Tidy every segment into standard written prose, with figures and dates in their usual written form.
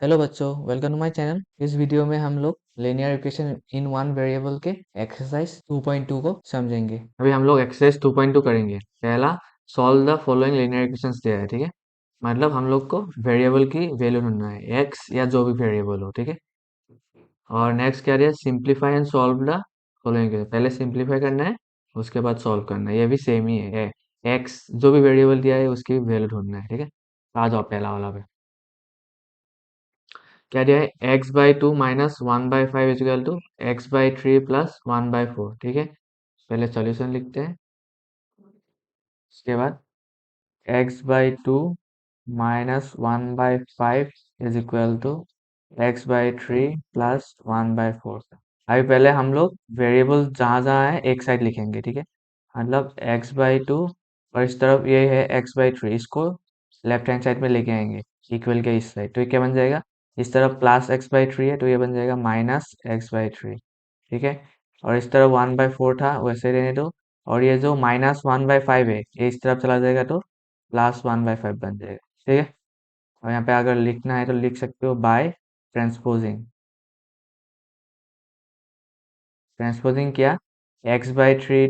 Hello बच्चों, welcome to my channel. इस video में हम लोग linear equation in one variable के एक्सरसाइज 2.2 को समझेंगे। अभी हम लोग एक्सरसाइज 2.2 करेंगे। पहला, solve the following linear equations दिया है, ठीक है। मतलब हम लोग को वेरिएबल की वैल्यू ढूंढना है, एक्स या जो भी वेरिएबल हो, ठीक है। और नेक्स्ट क्या दिया, simplify and solve the following equation. पहले सिंप्लीफाई करना है, उसके बाद सॉल्व करना है। ये भी सेम ही है, एक्स जो भी वेरिएबल दिया है उसकी वैल्यू ढूंढना है, ठीक है। आ जाओ पहला वाला पे। क्या दिया है, x by two minus one by five is equal to x by three plus one by four, ठीक है। पहले सॉल्यूशन लिखते हैं। उसके बाद x by two minus one by five is equal to x by three plus one by four. अभी पहले हम लोग वेरिएबल जहाँ जहाँ है एक साइड लिखेंगे, ठीक है। मतलब एक्स बाई टू और इस तरफ ये है एक्स बाई थ्री, इसको लेफ्ट हैंड साइड में लेके आएंगे इक्वल के इस साइड। तो ये क्या बन जाएगा, इस तरफ प्लस एक्स बाई थ्री है तो ये बन जाएगा माइनस एक्स बाई थ्री, ठीक है। और इस तरफ वन बाई फोर था वैसे रहने दो। और ये जो माइनस वन बाई फाइव है ये इस तरफ चला जाएगा तो प्लस वन बाई फाइव बन जाएगा, ठीक है। और यहाँ पे अगर लिखना है तो लिख सकते हो बाय ट्रांसपोजिंग। ट्रांसपोजिंग किया, x by three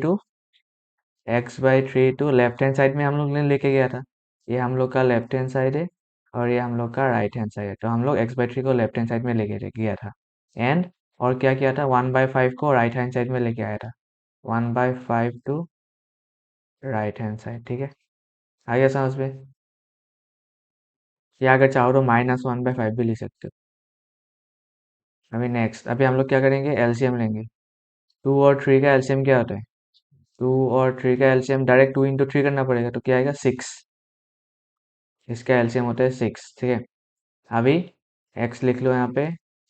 to left hand side में हम लोग ने लेके गया था। ये हम लोग का लेफ्ट हैंड साइड है और ये हम लोग का राइट हैंड साइड है, तो हम लोग एक्स बाई थ्री को लेफ्ट हैंड साइड में लेके गया था। एंड और क्या किया था, वन बाई फाइव को राइट हैंड साइड में लेके आया था। One by five to right hand side, ठीक है। आ गया समझ में। या अगर चाहो तो माइनस वन बाई फाइव भी ले सकते हो। अभी नेक्स्ट, अभी हम लोग क्या करेंगे, एलसीएम लेंगे। टू और थ्री का एलसीएम क्या होता है, टू और थ्री का LCM direct two into three करना पड़ेगा, तो क्या आएगा, सिक्स। इसका एलसीएम होता है सिक्स, ठीक है। अभी एक्स लिख लो यहाँ पे,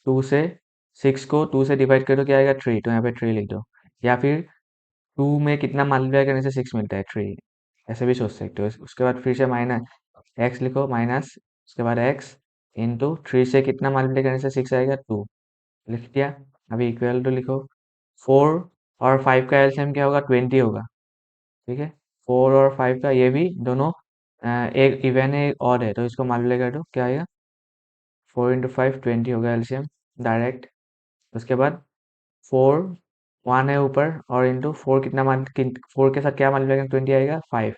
टू से सिक्स को टू से डिवाइड करो क्या आएगा, थ्री, तो यहाँ पे थ्री लिख दो। या फिर टू में कितना मल्टीप्लाई करने से सिक्स मिलता है, थ्री, ऐसे भी सोच सकते हो। उसके बाद फिर से माइनस एक्स लिखो, माइनस उसके बाद एक्स इंटू थ्री से कितना मल्टीप्लाई करने से सिक्स आएगा, टू, लिख दिया। अभी इक्वल टू लिखो, फोर और फाइव का एलसीएम क्या होगा, ट्वेंटी होगा, ठीक है। फोर और फाइव का ये भी दोनों एक इवन है एक ऑड है, तो इसको मल्टीप्लाई कर दो क्या आएगा, फोर इंटू फाइव ट्वेंटी होगा एलसीएम डायरेक्ट। उसके बाद फोर वन है ऊपर और इंटू फोर कितना फोर के साथ क्या मल्टीप्लाई करना, ट्वेंटी आएगा, five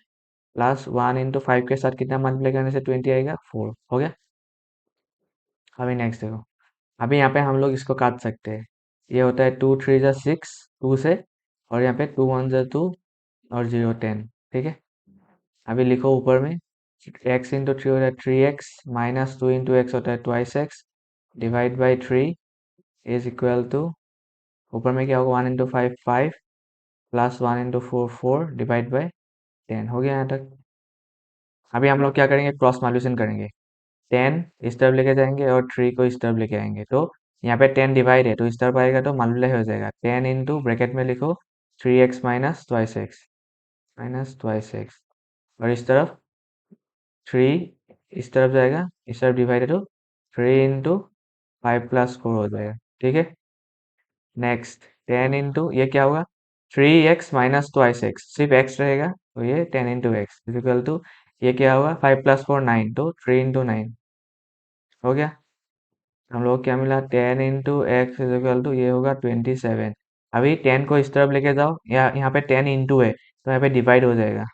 plus one into five के साथ कितना मल्टीप्लाई करने से ट्वेंटी आएगा, फोर, हो गया। अभी नेक्स्ट देखो, अभी यहाँ पे हम लोग इसको काट सकते हैं। ये होता है टू थ्री जा सिक्स, टू से, और यहाँ पे टू वन जा टू और जीरो टेन, ठीक है। अभी लिखो ऊपर में, एक्स इंटू थ्री होता है three x, minus two into x होता है twice x, divide by three is equal to, ऊपर में क्या होगा, one into five five plus one into four four divide by ten, हो गया यहाँ तक। अभी हम लोग क्या करेंगे, क्रॉस मल्टीप्लिकेशन करेंगे। टेन इस तरफ लेके जाएंगे और थ्री को इस तरफ लेके आएंगे, तो यहाँ पे टेन डिवाइड है तो इस तरफ आएगा तो मल्टीप्लाई हो जाएगा। टेन इंटू ब्रैकेट में लिखो three x minus twice x, और इस तरफ थ्री इस तरफ जाएगा, इस तरफ डिवाइड है तो three into five plus four हो जाएगा, ठीक है। नेक्स्ट, टेन इंटू ये क्या होगा, three x minus twice x, सिर्फ एक्स रहेगा तो ये ten into x is equal to, ये क्या होगा, फाइव प्लस फोर नाइन, तो थ्री इंटू नाइन, हो गया। हम लोग क्या मिला, ten into x is equal to ये होगा ट्वेंटी सेवन। अभी टेन को इस तरफ लेके जाओ, यहाँ पे टेन इंटू है तो यहाँ पे डिवाइड हो जाएगा,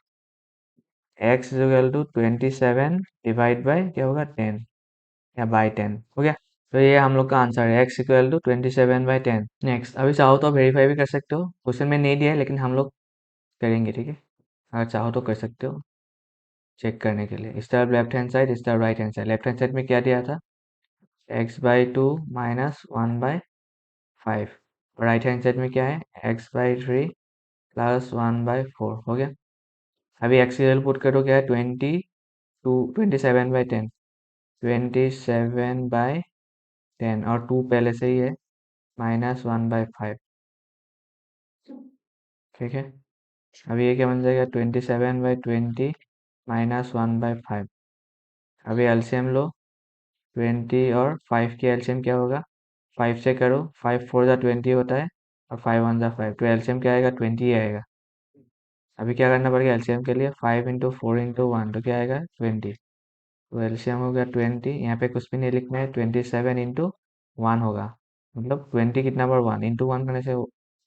x is equal to twenty seven divide by क्या होगा, टेन, या बाई टेन, हो गया। तो ये हम लोग का आंसर है, x equal to twenty seven by ten. Next, अभी चाहो तो वेरीफाई भी कर सकते हो, क्वेश्चन में नहीं दिया है लेकिन हम लोग करेंगे, ठीक है। अगर चाहो तो कर सकते हो चेक करने के लिए। इस तरफ लेफ्ट हैंड साइड, इस तरफ right hand side. Left hand side में क्या दिया था, x by two minus one by five, और राइट हैंड साइड में क्या है, x by three plus one by four, हो गया। अभी एक्स की वैल्यू पुट करो, क्या है, twenty seven by ten, twenty seven by ten, और टू पहले से ही है, माइनस वन बाई फाइव, ठीक है। अभी ये क्या बन जाएगा, twenty seven by twenty minus one by five. अभी एलसीएम लो, ट्वेंटी और फाइव की एलसीएम क्या होगा, फाइव से करो, फाइव फोर जा ट्वेंटी होता है और फाइव वन जा फाइव, तो एलसीएम क्या आएगा, ट्वेंटी आएगा। अभी क्या करना पड़ेगा एलसीएम के लिए, five into four into one, तो क्या आएगा, ट्वेंटी, तो एलसीएम हो गया 20, यहाँ पे कुछ भी नहीं लिखना है, 27 इंटू 1 होगा, मतलब 20 कितना बार 1 इंटू 1 करने से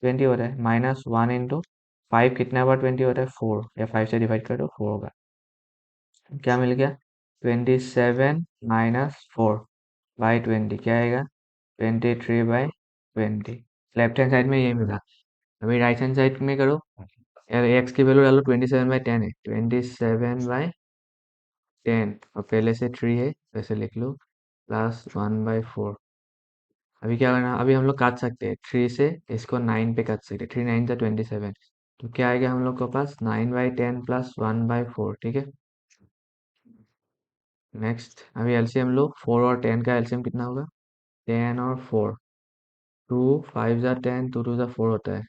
20 हो रहा है, माइनस 1 इंटू 5 कितना बार 20 होता है 4, या 5 से डिवाइड कर दो 4 होगा। क्या मिल गया, 27 - 4/20 क्या आएगा, 23/20। लेफ्ट हैंड साइड में ये मिला। अभी राइट हैंड साइड में करो, एक्स की वैल्यू डालो, 27/10 है, 27/10, और पहले से 3 है वैसे लिख लो, प्लस 1/4। अभी क्या करना, अभी हम लोग काट सकते हैं 3 से, इसको 9 पे काट सकते हैं, 3 9 27। तो क्या आएगा हम लोग के पास, 9/10 प्लस 1/4, ठीक है। नेक्स्ट अभी एलसीएम लो, 4 और 10 का एलसीएम कितना होगा, 10 और 4, 2 5 जा 10, 2 2 जा 4 होता है,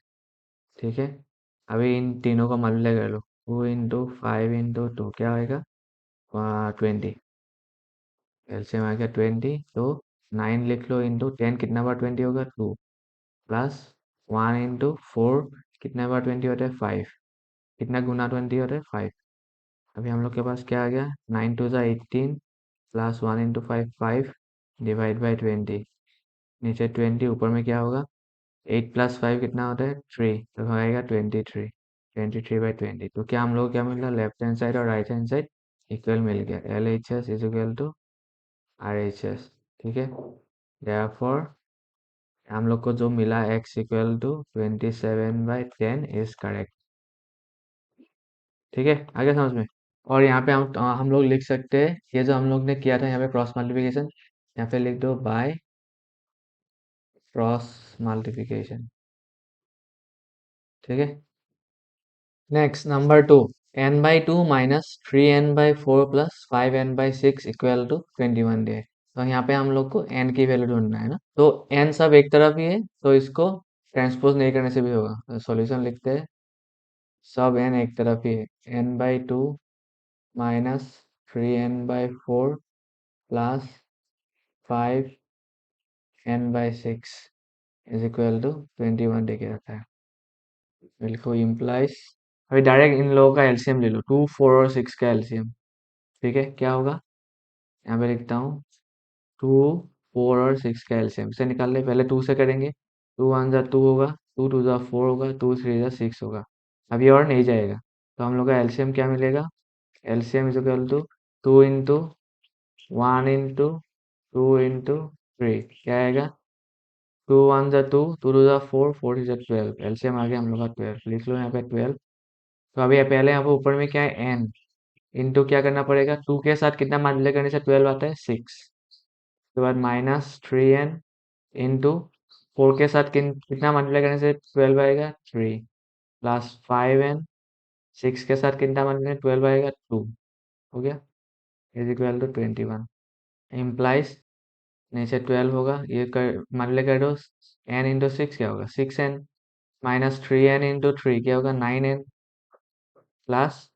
ठीक है। अभी इन तीनों को मल्टीप्लाई कर लो, 2 इंटू 5 इंटू 2 क्या आएगा, 20। एलसीएम आ गया 20, तो 9 लिख लो, इंटू 10 कितना बार 20 होगा 2, प्लस 1 इंटू 4 कितना बार 20 होता है 5, कितना गुना 20 होता है 5। अभी हम लोग के पास क्या आ गया, 9 2 जा 18, प्लस 1 इंटू 5 5, डिवाइड बाई 20, नीचे 20, ऊपर में क्या होगा, 8 प्लस 5 कितना होता है 3, तो हो आएगा 23, 23/20। तो क्या हम लोग को क्या मिला, लेफ्ट हैंड साइड और राइट हैंड साइड इक्वल मिल गया, L H S is equal to R H S, ठीक है। देयरफॉर हम लोग को जो मिला x equal to 27/10 is correct, ठीक है, आगे समझ में। और यहाँ पे हम लोग लिख सकते हैं, ये जो हम लोग ने किया था यहाँ पे क्रॉस मल्टीप्लिकेशन, यहाँ पे लिख दो बाय क्रॉस मल्टीप्लिकेशन, ठीक है। Next number 2, n/2 minus 3n/4 plus 5n/6 equal to 21 डे। तो यहाँ पे हम लोग को n की वैल्यू ढूंढना है ना, तो n सब एक तरफ ही है, तो इसको ट्रांसपोज नहीं करने से भी होगा, तो सॉल्यूशन लिखते हैं, सब n एक तरफ ही है, n/2 minus 3n/4 plus 5n/6 is equal to 21 डे के रहता है, बिल्कुल इम्प्लाइज। अभी डायरेक्ट इन लोगों का एलसीएम ले लो, 2 4 और 6 का एलसीएम, ठीक है, क्या होगा, यहाँ पे लिखता हूँ 2 4 और 6 का एलसीएम से निकाल ले, पहले 2 से करेंगे, 2 1 जा 2 होगा, 2 2 जा 4 होगा, 2 3 जा 6 होगा, अभी और नहीं जाएगा, तो हम लोग का एलसीएम क्या मिलेगा, LCM is equal to 2 into 1 into 2 into 3 क्या आएगा, 2 1 जा 2, 2 2 जा 4, 4 3 जा 12, एलसीएम आ गया हम लोग का 12, लिख लो यहाँ पे 12। तो अभी पहले यहाँ पे ऊपर में क्या है n, इंटू क्या करना पड़ेगा, 2 के साथ कितना मल्टीप्लाई करने से 12 आता है 6, उसके बाद -3n इंटू 4 के साथ कितना मल्टीप्लाई करने से 12 आएगा 3, प्लस 5n 6 के साथ कितना मल्टीप्लाई 12 आएगा 2, हो गया, इज इक्वल टू 21, इम्प्लाइज नीचे 12 होगा, ये कर मल्टीप्लाई कर दो, n इंटू 6 क्या होगा 6n, माइनस 3n इंटू 3 क्या होगा 9n, plus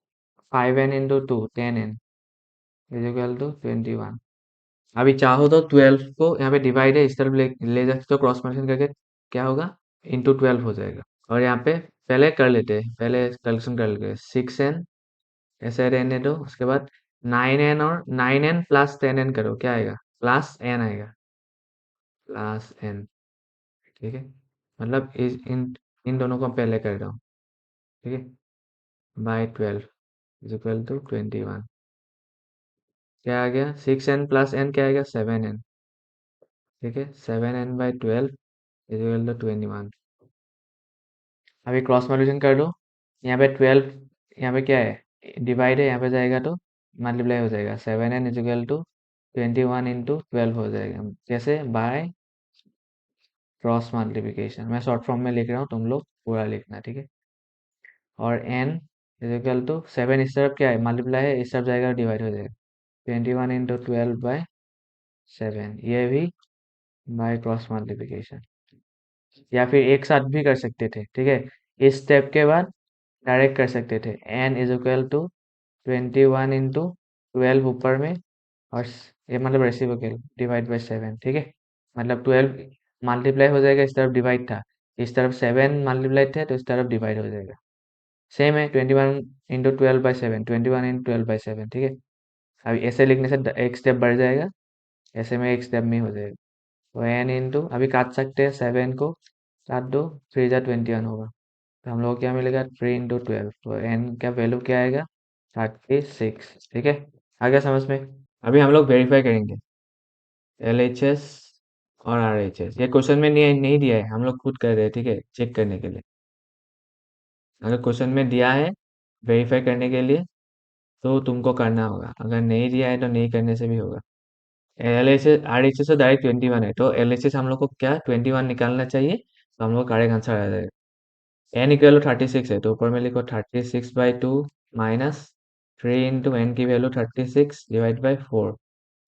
5n into 2 10n is equal to 21। अभी चाहो तो 12 को यहाँ पे डिवाइड है इस तरफ ले सकते हो, क्रॉस मल्टीप्लिकेशन करके क्या होगा, इंटू 12 हो जाएगा। और यहाँ पे पहले कर लेते हैं, पहले कैलकुलेशन कर लेते हैं, 6n ऐसे रहने दो, उसके बाद 9n और 9n प्लस 10n करो, क्या आएगा, प्लस n आएगा, प्लस n, ठीक है, मतलब इन इन दोनों को पहले कर रहा हूँ, ठीक है, बाई 12 इज इक्वल टू 21, क्या आ गया, 6n प्लस n क्या आएगा 7n, ठीक है, 7n/12 इज इक्वल टू 21। अभी क्रॉस मल्टीप्लिकेशन कर दो, यहाँ पे 12, यहाँ पे क्या है डिवाइड है, यहाँ पे जाएगा तो मल्टीप्लाई हो जाएगा, 7n is equal to 21 into 12 हो जाएगा, कैसे, बाय क्रॉस मल्टीप्लिकेशन, मैं शॉर्ट फॉर्म में लिख रहा हूँ, तुम लोग पूरा लिखना, ठीक है। और n इज इक्वल टू 7 इस तरफ क्या है मल्टीप्लाई है, इस तरफ जाएगा डिवाइड हो जाएगा, 21 इंटू 12/7, ये भी बाय क्रॉस मल्टीप्लिकेशन, या फिर एक साथ भी कर सकते थे, ठीक है, इस स्टेप के बाद डायरेक्ट कर सकते थे, n is equal to 21 into 12 ऊपर में, और ये मतलब रेसिप्रोकल डिवाइड बाय 7, ठीक है, मतलब 12 मल्टीप्लाई हो जाएगा, इस तरफ डिवाइड था, इस तरफ 7 मल्टीप्लाई थे, तो इस तरफ डिवाइड हो जाएगा, सेम है 21 इंटू 12/7, 21 इंटू 12/7, ठीक है। अभी ऐसे लिखने से एक स्टेप बढ़ जाएगा, ऐसे में एक स्टेप में हो जाएगा। तो एन इंटू अभी काट सकते हैं, 7 को काट दो, 3 जा 21 होगा। तो हम लोग को क्या मिलेगा, 3 इंटू 12। तो एन का वैल्यू क्या आएगा, 36। ठीक है, आ गया समझ में। अभी हम लोग वेरीफाई करेंगे LHS और RHS। ये क्वेश्चन में नहीं दिया है, हम लोग खुद कर रहे हैं, ठीक है, चेक करने के लिए। अगर क्वेश्चन में दिया है वेरीफाई करने के लिए तो तुमको करना होगा, अगर नहीं दिया है तो नहीं करने से भी होगा। LHS RHS तो डायरेक्ट 21 है, तो LHS हम लोग को क्या 21 निकालना चाहिए, तो हम लोग करेक्ट आंसर आ जाएगा। एन इक्वल टू 36 है, तो ऊपर में लिखो 36/2 माइनस 3 इंटू एन की value 36 divide by 4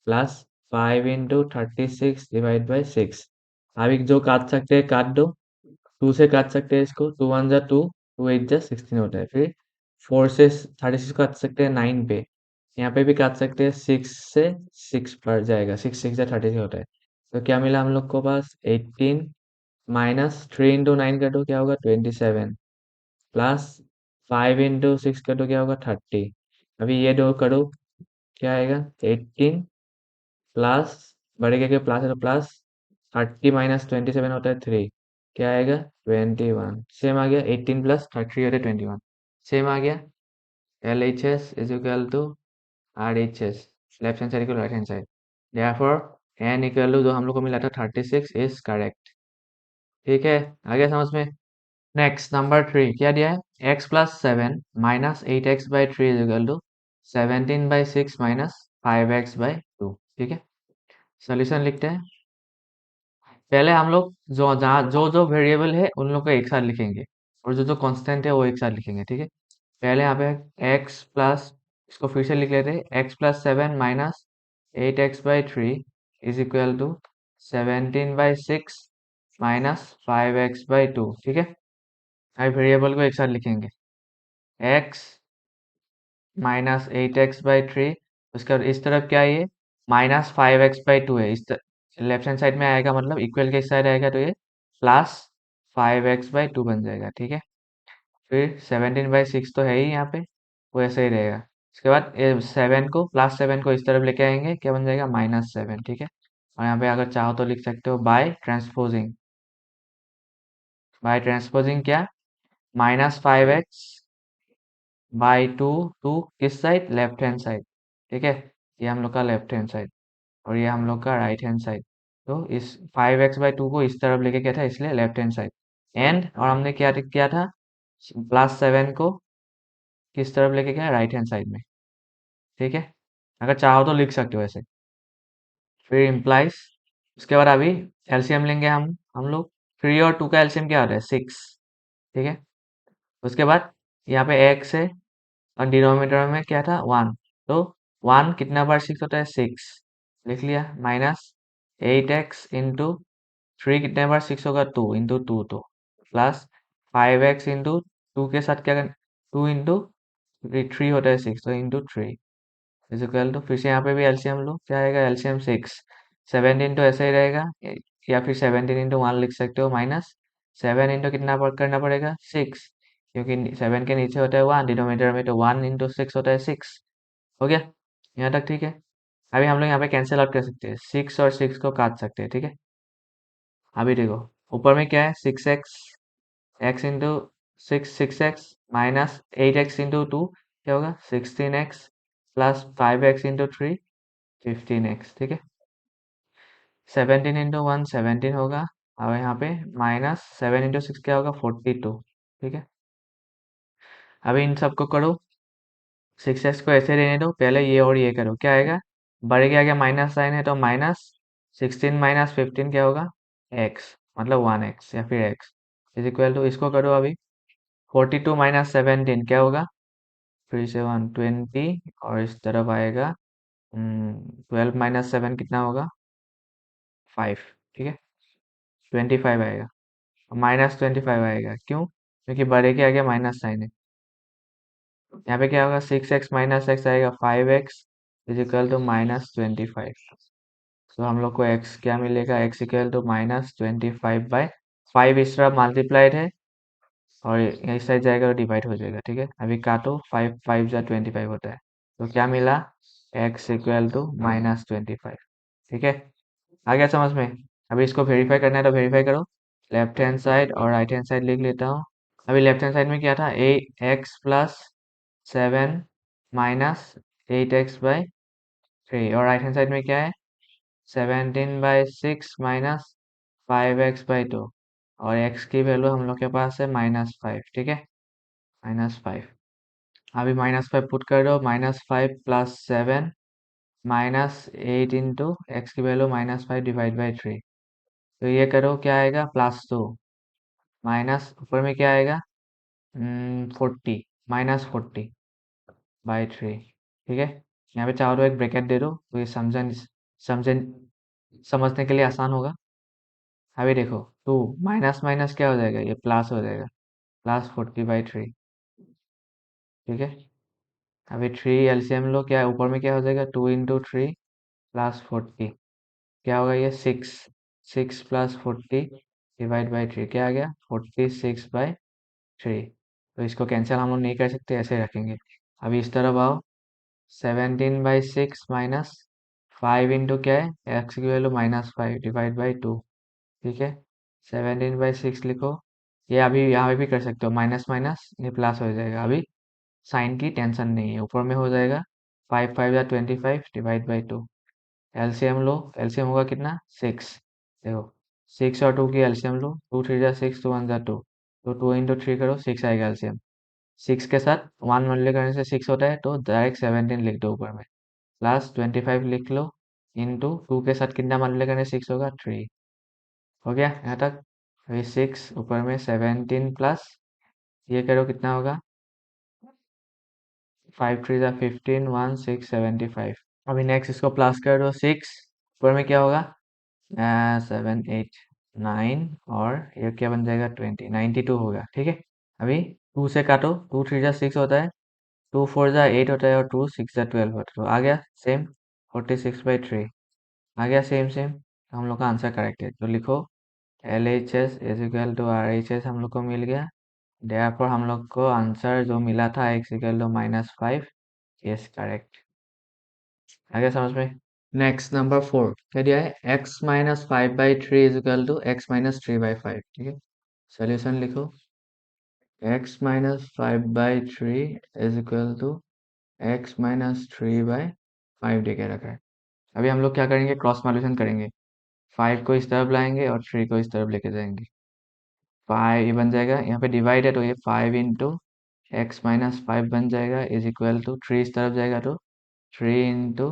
plus 5 into 36 divide by 6। अभी जो काट सकते हैं काट दो, 2 से काट सकते हैं इसको, 2 1 जा 2, 2 8 जा 16 होता है। फिर 4 से 36 को काट सकते हैं 9 पे, यहाँ पे भी काट सकते हैं 6 से 6 पर जाएगा, 6 6 जा 36 होता है। तो क्या मिला हम लोग को पास 18 माइनस 3 इंटू 9 कर दो क्या होगा 27 प्लस 5 इंटू 6 कर दो क्या होगा 30। अभी ये दो करो क्या आएगा 18 प्लस बढ़ेगा क्या प्लस है तो प्लस 30 - 27 होता है 3, क्या आएगा 21। सेम आ गया 18 प्लस 30 होता है 21। सेम आ गया LHS is equal to RHS, left hand side को right hand side. Therefore n equal to जो हम लोग को मिला था 36 इज करेक्ट। ठीक है, आ गया समझ में। नेक्स्ट नंबर 3 क्या दिया है, x+7 minus 8x/3 is equal to 17/6 minus 5x/2। ठीक है, सोल्यूशन लिखते हैं। पहले हम लोग जो वेरिएबल है उन लोग को एक साथ लिखेंगे, और जो कांस्टेंट है वो एक साथ लिखेंगे। ठीक है, पहले यहाँ पे x प्लस, इसको फिर से लिख लेते हैं, x+7 minus 8x/3 is equal to 17/6 minus 5x/2। ठीक है, अब वेरिएबल को एक साथ लिखेंगे, x माइनस 8x/3, उसके बाद इस तरफ क्या है, ये -5x/2 है, इस लेफ्ट हैंड साइड में आएगा, मतलब इक्वल के इस साइड आएगा तो ये प्लस 5x/2 बन जाएगा। ठीक है, फिर 17/6 तो है ही यहाँ पे, वो ऐसे ही रहेगा। उसके बाद 7 को इस तरफ लेके आएंगे, क्या बन जाएगा -7। ठीक है, और यहाँ पे अगर चाहो तो लिख सकते हो बाय ट्रांसपोजिंग क्या, -5x/2 टू किस साइड, लेफ्ट हैंड साइड। ठीक है, ये हम लोग का लेफ्ट हैंड साइड और ये हम लोग का राइट हैंड साइड। तो इस 5x/2 को इस तरफ लेके गया था, इसलिए लेफ्ट हैंड साइड। एंड और हमने क्या किया था, +7 को किस तरफ लेके गया, राइट हैंड साइड में। ठीक है, अगर चाहो तो लिख सकते हो ऐसे। फिर इम्प्लाइज, उसके बाद अभी एलसीएम लेंगे हम लोग। 3 और 2 का एलसीएम क्या होता है, 6। ठीक है, उसके बाद यहाँ पे x है और डिनोमिनेटर में क्या था 1, तो 1 कितना बार 6 होता है 6, लिख लिया। माइनस 8x/3 कितने बार 6 होगा 2 × 2, तो प्लस 5x/2 के साथ क्या, 2 × 3 होता है 6, तो ×3 इज इक्वल टू, फिर से यहाँ पे भी एलसीएम लो, क्या आएगा एलसीएम 6। 17 तो ऐसे ही रहेगा, या फिर 17 × 1 लिख सकते हो, माइनस 7 इंटू कितना करना पड़ेगा 6, क्योंकि 7 के नीचे होता है 1 डिनोमिनेटर में, तो 1 × 6 होता है 6। हो गया यहाँ तक, ठीक है। अभी हम लोग यहाँ पे कैंसिल आउट कर सकते हैं, 6 और 6 को काट सकते हैं। ठीक है, अभी देखो ऊपर में क्या है 6x, x × 6 माइनस 8x/2 क्या होगा 16x प्लस 5x/3 15x। ठीक है, 17 × 1 17 होगा, और यहाँ पे -7 × 6 क्या होगा 42। ठीक है, अभी इन सबको करो, 6x को ऐसे रहने दो, पहले ये और ये करो, क्या आएगा, बड़े के आगे माइनस साइन है, तो -16 - 15 क्या होगा x, मतलब 1x या फिर x इज इक्वल टू, इसको करो अभी, 42 - 17 क्या होगा, फिर से 120, और इस तरफ आएगा 12 - 7 कितना होगा 5। ठीक है, 25 आएगा, -25 आएगा, क्यों, क्योंकि बड़े के आगे माइनस साइन है। यहाँ पे क्या होगा 6x - x आएगा 5x इज इक्वल टू -25। तो हम लोग को x क्या मिलेगा, x इक्वल टू -25/5, इस तरफ मल्टीप्लाइड है और इस साइड जाएगा तो डिवाइड हो जाएगा। ठीक है, अभी काटो, 5 × 5 = 25 होता है, तो क्या मिला x इक्वल टू -25। ठीक है, आ गया समझ में। अभी इसको वेरीफाई करना है तो वेरीफाई करो। लेफ्ट हैंड साइड और राइट हैंड साइड लिख लेता हूँ। अभी लेफ्ट हैंड साइड में क्या था, x प्लस 7 -8x/3, और राइट हैंड साइड में क्या है, 17/6 -5x/2, और x की वैल्यू हम लोग के पास है -5। ठीक है, -5। अभी -5 पुट कर दो, -5 प्लस 7 -8 इंटू एक्स की वैल्यू -5 डिवाइड बाई 3। तो ये करो, क्या आएगा, +2 माइनस ऊपर में क्या आएगा, 40 -40/3। ठीक है, यहाँ पे चाहो तो एक ब्रैकेट दे दो तो ये समझन समझने के लिए आसान होगा। अभी देखो, 2 माइनस माइनस क्या हो जाएगा, ये प्लस हो जाएगा, +40/3। ठीक है, अभी 3 एलसीएम लो, क्या ऊपर में क्या हो जाएगा, 2 इंटू 3 प्लस 40, क्या होगा ये 6, 6 प्लस 40 डिवाइड बाई 3, क्या आ गया 46/3। तो इसको कैंसिल हम लोग नहीं कर सकते, ऐसे रखेंगे। अभी इस तरफ आओ, 17/6 माइनस 5 इंटू क्या है, एक्स की वैल्यू -5 डिवाइड बाई 2। ठीक है, 17/6 लिखो। ये अभी यहाँ पे भी कर सकते हो, माइनस माइनस ये प्लस हो जाएगा। अभी साइन की टेंशन नहीं है, ऊपर में हो जाएगा 5 5 या 25 divide by 2। LCM low, LCM होगा कितना, 6। देखो, 6 और 2 की एलसीएम लो, 2 3 जा 6, 2 1 जा 2, तो 2 इंटू 3 करो, 6 आएगा एलसीएम। 6 के साथ 1 मल्टीप्लाई करने से 6 होता है, तो डायरेक्ट 17 लिख दो ऊपर में, प्लस 25 लिख लो, इंटू 2 के साथ कितना मल्टीप्लाई करने से 6 होगा, 3। हो गया यहाँ तक। अभी 6 ऊपर में 17 प्लस ये करो, कितना होगा, 5 3 जा 15, 1 6 75। अभी नेक्स्ट इसको प्लस कर दो, 6 ऊपर में क्या होगा, 7 8 9, और ये क्या बन जाएगा, 92 होगा। ठीक है, अभी 2 से काटो, 2 3 जा 6 होता है, 2 4 जा 8 होता है, और 2 6 जा 12 होता है, तो आ गया सेम 46/3। आ गया सेम सेम, हम लोग का आंसर करेक्ट है। तो लिखो, LHS is equal to RHS हम लोग को मिल गया। देयरफॉर हम लोग को आंसर जो मिला था x equal to -5, yes correct. आ गया समझ में। नेक्स्ट नंबर 4 क्या दिया है, x-5/3 is equal to x-3/5। ठीक है, सोल्यूशन लिखो, x-5/3 is equal to x-3/5 दे के रखा है। अभी हम लोग क्या करेंगे, क्रॉस मल्टीप्लिकेशन करेंगे, 5 को इस तरफ लाएंगे और 3 को इस तरफ लेके जाएंगे। 5 ये बन जाएगा, यहाँ पे डिवाइड है तो ये 5 इंटू x-5 बन जाएगा, इज इक्वल टू 3 इस तरफ जाएगा तो 3 इंटू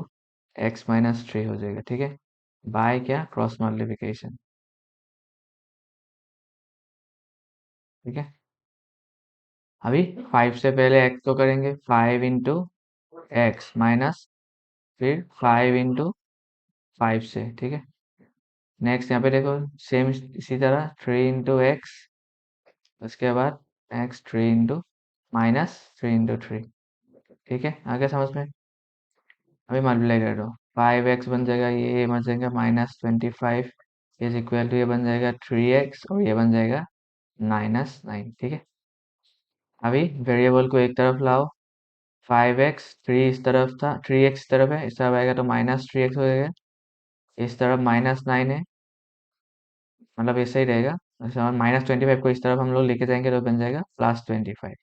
x-3 हो जाएगा। ठीक है, बाय क्या, क्रॉस मल्टीप्लिकेशन। ठीक है, अभी 5 से पहले x को करेंगे, 5 इंटू एक्स माइनस फिर 5 इंटू 5 से। ठीक है, नेक्स्ट यहाँ पे देखो, सेम इसी तरह 3 इंटू एक्स, उसके बाद x 3 इंटू -3 इंटू 3। ठीक है, आगे समझ में। अभी मल्टीप्लाई कर दो, 5x बन जाएगा, ये बन जाएगा -25 इज इक्वल टू, ये बन जाएगा 3x, और ये बन जाएगा -9। ठीक है, अभी वेरिएबल को एक तरफ लाओ, 5x 3 इस तरफ था, 3x इस तरफ है, इस तरफ आएगा तो -3x हो जाएगा, इस तरफ -9 है, मतलब ऐसे ही रहेगा। -25 को इस तरफ हम लोग लेके जाएंगे तो बन जाएगा +25।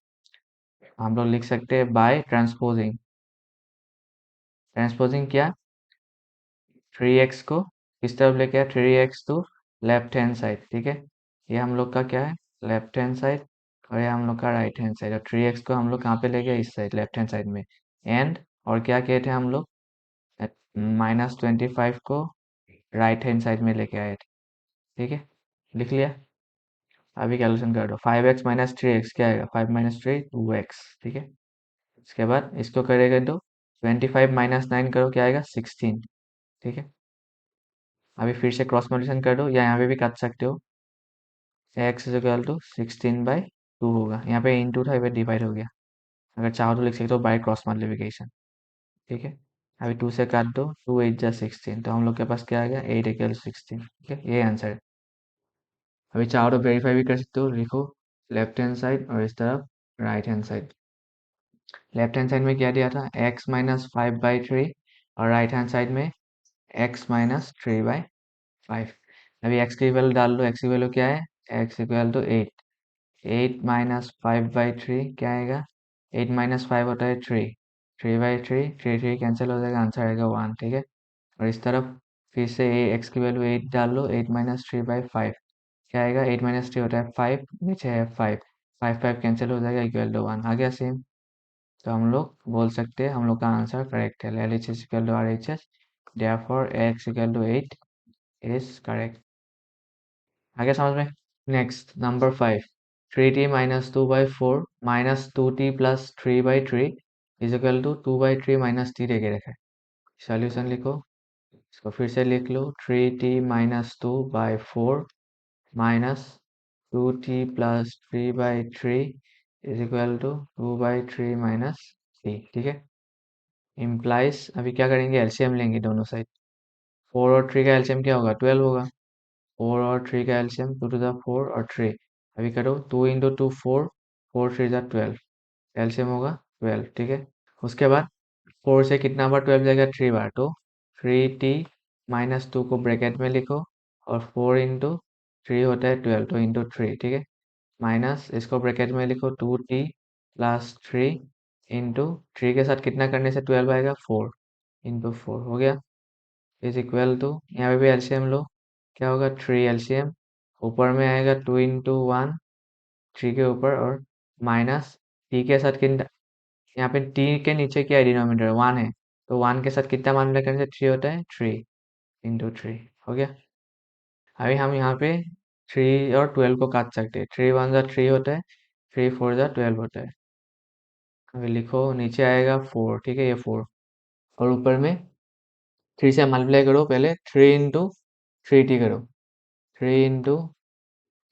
हम लोग लिख सकते हैं बाय ट्रांसपोजिंग। ट्रांसपोजिंग क्या, 3x को इस तरफ लेके आए, 3x to left hand side. ठीक है, ये हम लोग का क्या है, लेफ्ट हैंड साइड, और ये हम लोग का राइट हैंड साइड, और 3x को हम लोग कहाँ पे ले गए, इस साइड लेफ्ट हैंड साइड में। एंड और क्या किए थे हम लोग, -25 को राइट हैंड साइड में लेके आए थे। ठीक है, लिख लिया। अभी कैलकुलेशन कर दो, 5x माइनस 3x क्या आएगा, 5 माइनस 3 2x। ठीक है, इसके बाद इसको करेगा तो 25 -9 करो, क्या आएगा 16। ठीक है, अभी फिर से क्रॉस मल्टीप्लिकेशन कर दो, या यहाँ पे भी काट सकते हो, x इज इक्वल टू 16/2 होगा, यहाँ पे इंटू था, ये डिवाइड हो गया। अगर चाहो तो लिख सकते हो बाय क्रॉस मल्टीप्लिकेशन। ठीक है, अभी 2 से काट दो, 2 8 जा 16, तो हम लोग के पास क्या आ गया, 8 इक्वल 16। ठीक है, ये आंसर है। अभी चाहो तो वेरीफाई भी कर सकते हो, लिखो लेफ्ट हैंड साइड और इस तरफ right hand side. Left hand side में क्या दिया था, x -5/3 और राइट हैंड साइड में x-3/5। अभी x की वैल्यू डाल लो। x की वैल्यू क्या है? x equal to 8। 8-5/3 क्या आएगा? 8 - 5 होता है 3। 3/3, 3 कैंसिल हो जाएगा, आंसर आएगा 1। ठीक है। और इस तरफ फिर से x की वैल्यू 8 डाल लो। 8-3/5 क्या आएगा? 8 - 3 होता है 5, नीचे है 5। 5 कैंसिल हो जाएगा, इक्वल टू 1 आ गया सेम। तो हम लोग बोल सकते हैं हम लोग का आंसर करेक्ट है। LHS equal to RHS, therefore x equal to 8 is correct. आगे समझ में? Next number 5। 3t - 2/4 -2t + 3/3 is equal to 2/3 - t देके रखा है। सॉल्यूशन लिखो। इसको फिर से लिख लो। 3t - 2/4 -2t + 3/3 is equal to 2/3 - t। ठीक है। इम्प्लाइज अभी क्या करेंगे? एलसीएम लेंगे दोनों साइड। 4 और 3 का एलसीएम क्या होगा? 12 होगा। 4 और 3 का एलसीएम 2 टू द 4 और 3। अभी करो 2 × 2 4, 4 3 ज़ा 12। एलसीएम होगा 12। ठीक है। उसके बाद 4 से कितना बार 12 जाएगा? 3 बार। तो 3t - 2 को ब्रैकेट में लिखो और 4 × 3 होता है 12, तो इंटू 3। ठीक है। माइनस इसको ब्रैकेट में लिखो 2t + 3 इंटू 3 के साथ कितना करने से 12 आएगा? 4 इंटू 4 हो गया इज इक्वल टू, यहाँ पे भी एलसीएम लो। क्या होगा? 3 एलसीएम ऊपर में आएगा 2 × 1 3 के ऊपर और माइनस टी के साथ कितना, यहाँ पे टी के नीचे क्या है? डिनोमिनेटर 1 है, तो 1 के साथ कितना मल्टीप्लाई करने से 3 होता है? 3 इंटू 3 हो गया। अभी हम यहाँ पे 3 और 12 को काट सकते हैं। 3 1 ज़ा 3 होता है, 3 4 ज़ा 12 होता है। अभी लिखो, नीचे आएगा 4। ठीक है, ये 4 और ऊपर में 3 से मल्टीप्लाई करो। पहले 3 × 3t करो। 3 ×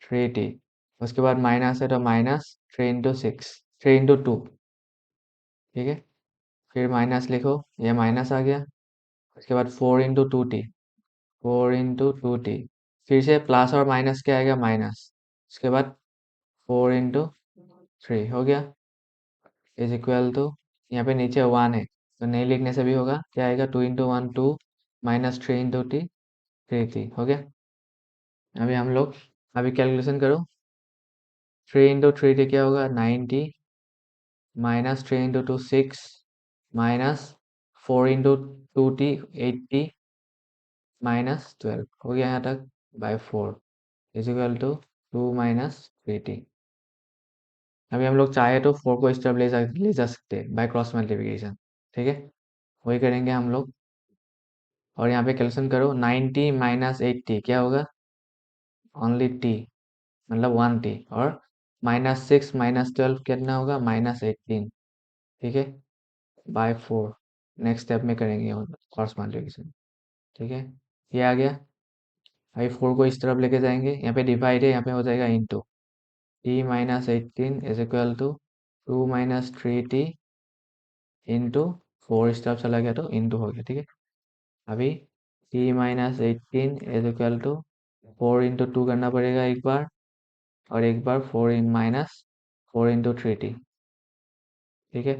3t, उसके बाद माइनस है तो माइनस 3 × 6, 3 × 2। ठीक है। फिर माइनस लिखो, ये माइनस आ गया। उसके बाद 4 × 2t, 4 × 2t। फिर से प्लस और माइनस क्या आएगा? माइनस। उसके बाद 4 × 3 हो गया इज इक्वल टू, यहाँ पे नीचे 1 है तो नहीं लिखने से भी होगा। क्या आएगा? 2 × 1 2 -3 × t 3t हो गया। अभी हम लोग अभी कैलकुलेशन करो। 3 × 3t क्या होगा? 9t -3 × 2 6 -4 × 2t 8t -12 हो गया यहाँ तक bye 4 is equal to 2 - 3t। अभी हम लोग चाहे तो 4 को इस तरफ ले जा सकते हैं बाय क्रॉस मल्टीप्लिकेशन। ठीक है, वही करेंगे हम लोग। और यहाँ पे कैलकुलेशन करो। 90 - 80 क्या होगा? ओनली t, मतलब 1t। और -6 -12 कितना होगा? -18। ठीक है, बाय 4 नेक्स्ट स्टेप में करेंगे क्रॉस मल्टीप्लिकेशन। ठीक है, ये आ गया। अभी 4 को इस तरफ लेके जाएंगे। यहाँ पे डिवाइड है, यहाँ पे हो जाएगा into. t - 18 is equal to 2 - 3t into 4 इस तरफ चला गया तो इंटू हो गया। ठीक है। अभी t - 18 इज इक्वल टू 4 × 2 करना पड़ेगा एक बार, और एक बार 4 इन माइनस 4 × 3t। ठीक है।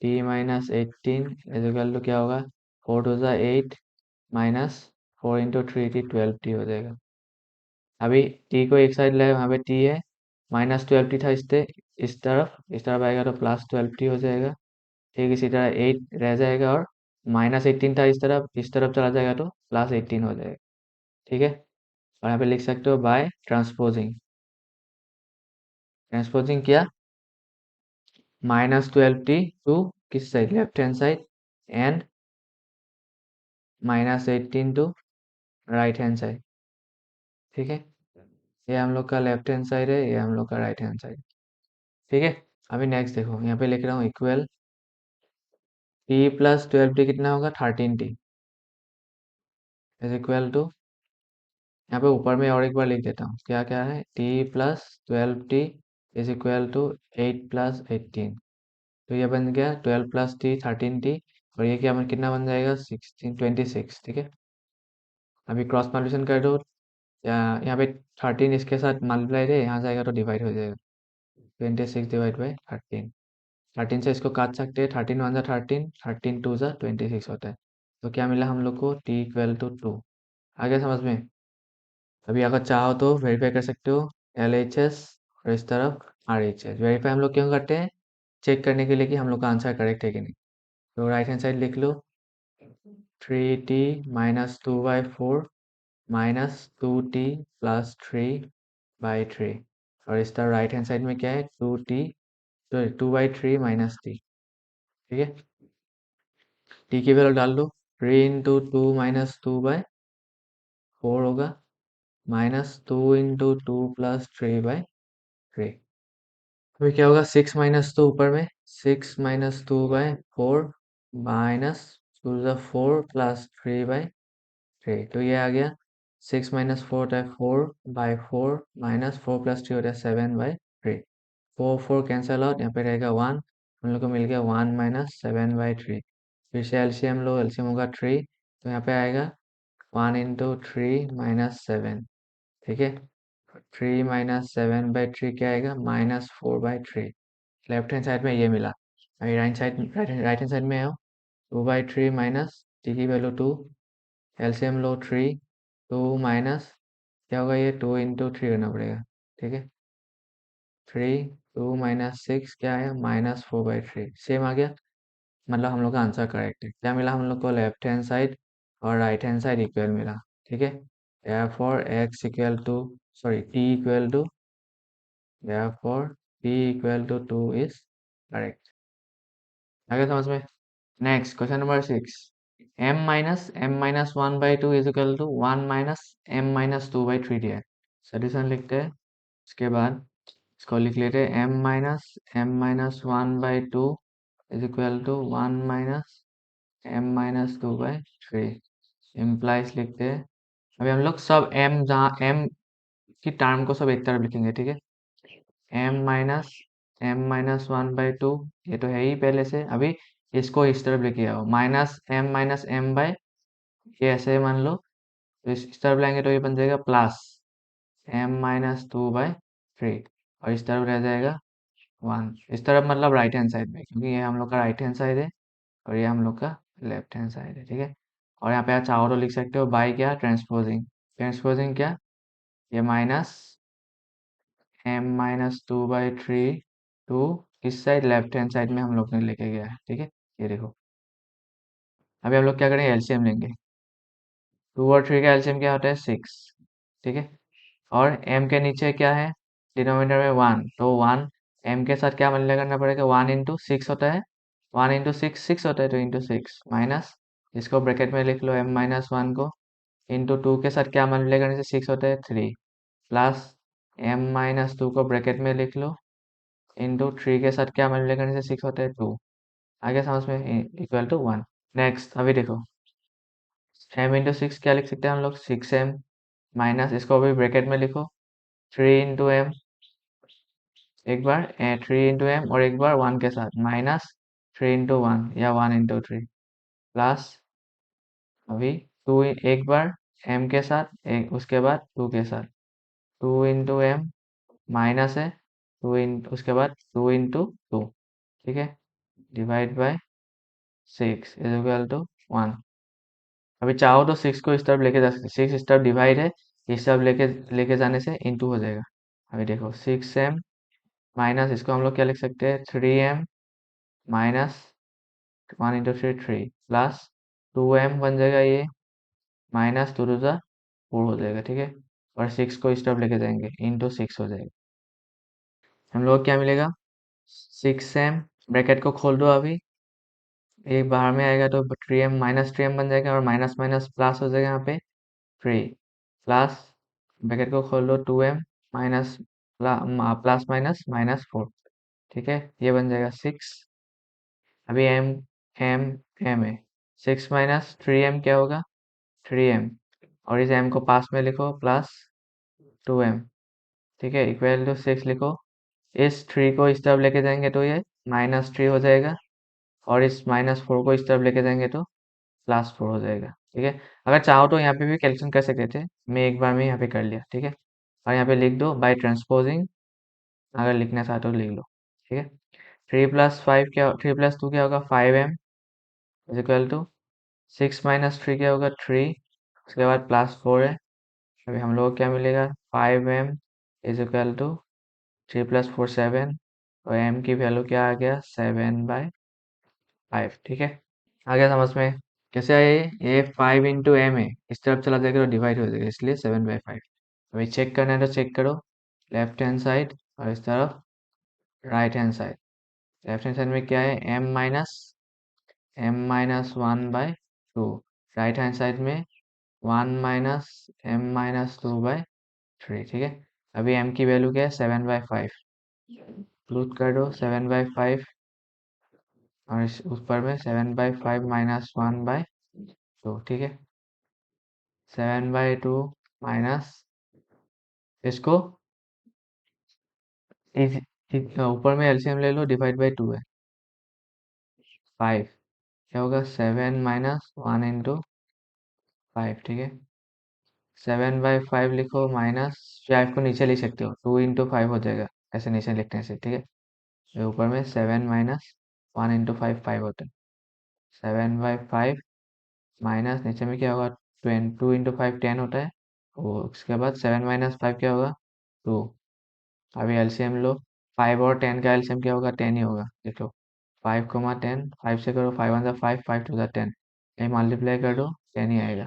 t - 18 इज इक्वल टू क्या होगा? 4 2 ज़ा 8 माइनस 4 × 3t 12t हो जाएगा। अभी t को एक साइड लाए, वहाँ पे t है। -12t था इस तरफ आएगा तो +12t हो जाएगा। ठीक इसी तरह 8 रह जाएगा और -18 था इस तरफ चला जाएगा तो +18 हो जाएगा। ठीक है। और यहाँ पे लिख सकते हो बाय ट्रांसपोजिंग। ट्रांसपोजिंग किया, -12t टू किस side? Left hand side, and -18 to right hand side. ठीक है, ये हम लोग का लेफ्ट हैंड साइड है, ये हम लोग का राइट हैंड साइड। ठीक है। अभी नेक्स्ट देखो, यहाँ पे लिख रहा हूँ इक्वल t + 12t कितना होगा? 13t इज इक्वल टू, यहाँ पे ऊपर में और एक बार लिख देता हूँ। क्या क्या है? t + 12t is equal to 8 + 18। तो ये बन गया 12 + t 13t। और ये क्या कितना बन जाएगा? 16 26। ठीक है। अभी क्रॉस मल्टीप्लिकेशन कर दो। यहाँ पे 13 इसके साथ मल्टीप्लाई है, यहाँ जाएगा तो डिवाइड हो जाएगा। 26 / 13। 13 से इसको काट सकते हैं, 13 1 ज़ा 13, 13 2 ज़ा 26 होता है। तो क्या मिला हम लोग को, t इक्वल टू 2। आ गया समझ में? अभी अगर चाहो तो वेरीफाई कर सकते हो, LHS और इस तरफ RHS। वेरीफाई हम लोग क्यों करते हैं, चेक करने के लिए कि हम लोग का आंसर करेक्ट है कि नहीं। तो राइट हैंड साइड लिख लो, 3t minus 2/4 minus 2t plus 3/3। और इस तरह राइट हैंड साइड में क्या है, 2/3 माइनस t। ठीक है, t की वैल्यू डाल दो, 3 × 2 - 2/4 होगा, माइनस 2 × 2 प्लस 3/3। अभी क्या होगा, 6 माइनस 2 ऊपर में, 6 माइनस 2/4 माइनस 2 × 4 प्लस 3/3। तो ये आ गया 6 माइनस 4/4 माइनस 4 प्लस 3 होता है 7/3। 4 4 कैंसल आउट, यहाँ पे रहेगा 1, हम लोग को मिल गया 1 माइनस 7/3। फिर से एलसीएम लो, एलसीएम होगा 3, तो यहाँ पे आएगा 1 × 3 माइनस 7। ठीक है, 3 माइनस 7/3 क्या आएगा, माइनस 4/3। लेफ्ट हैंड साइड में ये मिला। अभी राइट हैंड साइड में आओ, 2/3 माइनस टी की वैल्यू 2, एलसीएम लो 3, 2 माइनस क्या होगा, ये 2 × 3 करना पड़ेगा। ठीक है, 3 2 माइनस 6 क्या है, माइनस 4/3। सेम आ गया, मतलब हम लोग का आंसर करेक्ट है। क्या मिला हम लोग को, लेफ्ट हैंड साइड और राइट हैंड साइड इक्वल मिला। ठीक है, therefore x equal to, sorry t equal to, therefore t equal to 2 is correct. आगे समझ में? Next question number 6, m-1/2 is equal to 1 minus m-2/3 दिया है। सोल्यूशन लिखते हैं, उसके बाद इसको लिख लेते हैं, m-1/2 is equal to 1 minus m-2/3। Implies लिखते हैं। अभी हम लोग सब m, जहाँ m की टर्म को सब एक तरफ लिखेंगे। ठीक है, m-1/2 ये तो है ही पहले से। अभी इसको इस तरफ लेके आओ, -m - m/, ये ऐसे मान लो। तो इस तरफ लाएंगे तो ये बन जाएगा प्लस m-2/3, और इस तरफ रह जाएगा 1। इस तरफ मतलब राइट हैंड साइड में, क्योंकि ये हम लोग का राइट हैंड साइड है और ये हम लोग का लेफ्ट हैंड साइड है। ठीक है, और यहाँ पे आप चाहो तो लिख सकते हो बाय क्या, ट्रांसपोजिंग। ट्रांसपोजिंग क्या, ये माइनस m-2/3 टू इस साइड लेफ्ट हैंड साइड में हम लोग ने लेके गया है। ठीक है, ये देखो। अभी हम लोग क्या करेंगे, एलसीएम लेंगे। 2 और 3 का एलसीएम क्या होता है, 6। ठीक है, और m के नीचे क्या है, डिनोमिनेटर में 1, तो 1 m के साथ क्या मल्टीप्लाई करना पड़ेगा, 1 × 6 होता है, 1 × 6 6 होता है, तो इंटू 6 माइनस, इसको ब्रैकेट में लिख लो m-1 को, इंटू 2 के साथ क्या मल्टीप्लाई करने से 6 होता है, 3, प्लस m-2 को ब्रैकेट में लिख लो, इंटू 3 के साथ क्या मल्टीप्लाई करने से 6 होता है, 2। आगे समझ में, इक्वल टू 1। नेक्स्ट अभी देखो, m × 6 क्या लिख सकते हैं हम लोग, 6m, माइनस इसको अभी ब्रैकेट में लिखो, 3 × m, एक बार 3 × m और एक बार 1 के साथ, माइनस 3 × 1 या 1 × 3, प्लस अभी 2 एक बार m के साथ, एक उसके बाद 2 के साथ, 2 × m माइनस है 2 उसके बाद 2 × 2। ठीक है, divide by 6 is equal to 1। अभी चाहो तो 6 को इस तरफ लेके जा सकते, 6 इस तरफ डिवाइड है, इस तरफ लेके लेके जाने से इंटू हो जाएगा। अभी देखो 6m माइनस, इसको हम लोग क्या लिख सकते हैं, 3m माइनस 1 × 3 3, प्लस 2m बन जाएगा ये, माइनस 2 2 4 हो जाएगा। ठीक है, और 6 को इस तरफ लेके जाएंगे, इंटू 6 हो जाएगा। हम लोग क्या मिलेगा, 6m, ब्रैकेट को खोल दो अभी, एक बाहर में आएगा तो 3m माइनस 3m बन जाएगा, और माइनस माइनस प्लस हो जाएगा, यहाँ पे 3, प्लस ब्रैकेट को खोल दो 2m माइनस प्लस माइनस -4। ठीक है, ये बन जाएगा 6। अभी m m m है, 6 माइनस 3m क्या होगा, 3m, और इस m को पास में लिखो, प्लस 2m। ठीक है, इक्वल टू 6 लिखो, इस 3 को इस तरफ लेके जाएंगे तो ये -3 हो जाएगा, और इस -4 को इस तरफ लेके जाएंगे तो +4 हो जाएगा। ठीक है, अगर चाहो तो यहाँ पे भी कैलकुलेशन कर सकते थे, मैं एक बार में यहाँ पे कर लिया। ठीक है, और यहाँ पे लिख दो बाय ट्रांसपोजिंग, अगर लिखना चाहते हो लिख लो। ठीक है, थ्री प्लस टू क्या होगा 5m इज इक्वल टू 6 - 3 क्या होगा 3। उसके बाद +4 है। अभी हम लोग को क्या मिलेगा 5m इज इक्वल टू 3 + 4 7 और m की वैल्यू क्या आ गया 7/5। ठीक है, आ गया समझ में। कैसे आए ये 5 × m है, इस तरफ चला जाएगा तो डिवाइड हो जाएगा, इसलिए 7/5। अभी चेक करना है तो चेक करो, लेफ्ट हैंड साइड और इस तरफ right hand side. Left hand side में क्या है m - 1/2। राइट हैंड साइड में 1 - m - 2/3। ठीक है, अभी m की वैल्यू क्या है 7/5। प्लूट कर दो 7/5 और इस ऊपर में 7/5 - 1/2। ठीक है, 7/2 माइनस इसको ऊपर में एलसीएम ले लो, डिवाइड बाई 2 है 5। क्या होगा 7 - 1 × 5। ठीक है, 7/5 लिखो माइनस 5 को नीचे लिख सकते हो, 2 × 5 हो जाएगा ऐसे नीचे लिखने से। ठीक है, ये ऊपर में 7 - 1 × 5 5 होता है। 7/5 माइनस नीचे में क्या होगा 2 × 5 10 होता है। और उसके बाद 7 - 5 क्या होगा 2। अभी एलसीएम लो, 5 और 10 का एलसीएम क्या होगा 10 ही होगा। देख लो 5, 10 5 से करो, 5 × 1 = 5 5 × 2 = 10। यही मल्टीप्लाई कर दो 10 ही आएगा।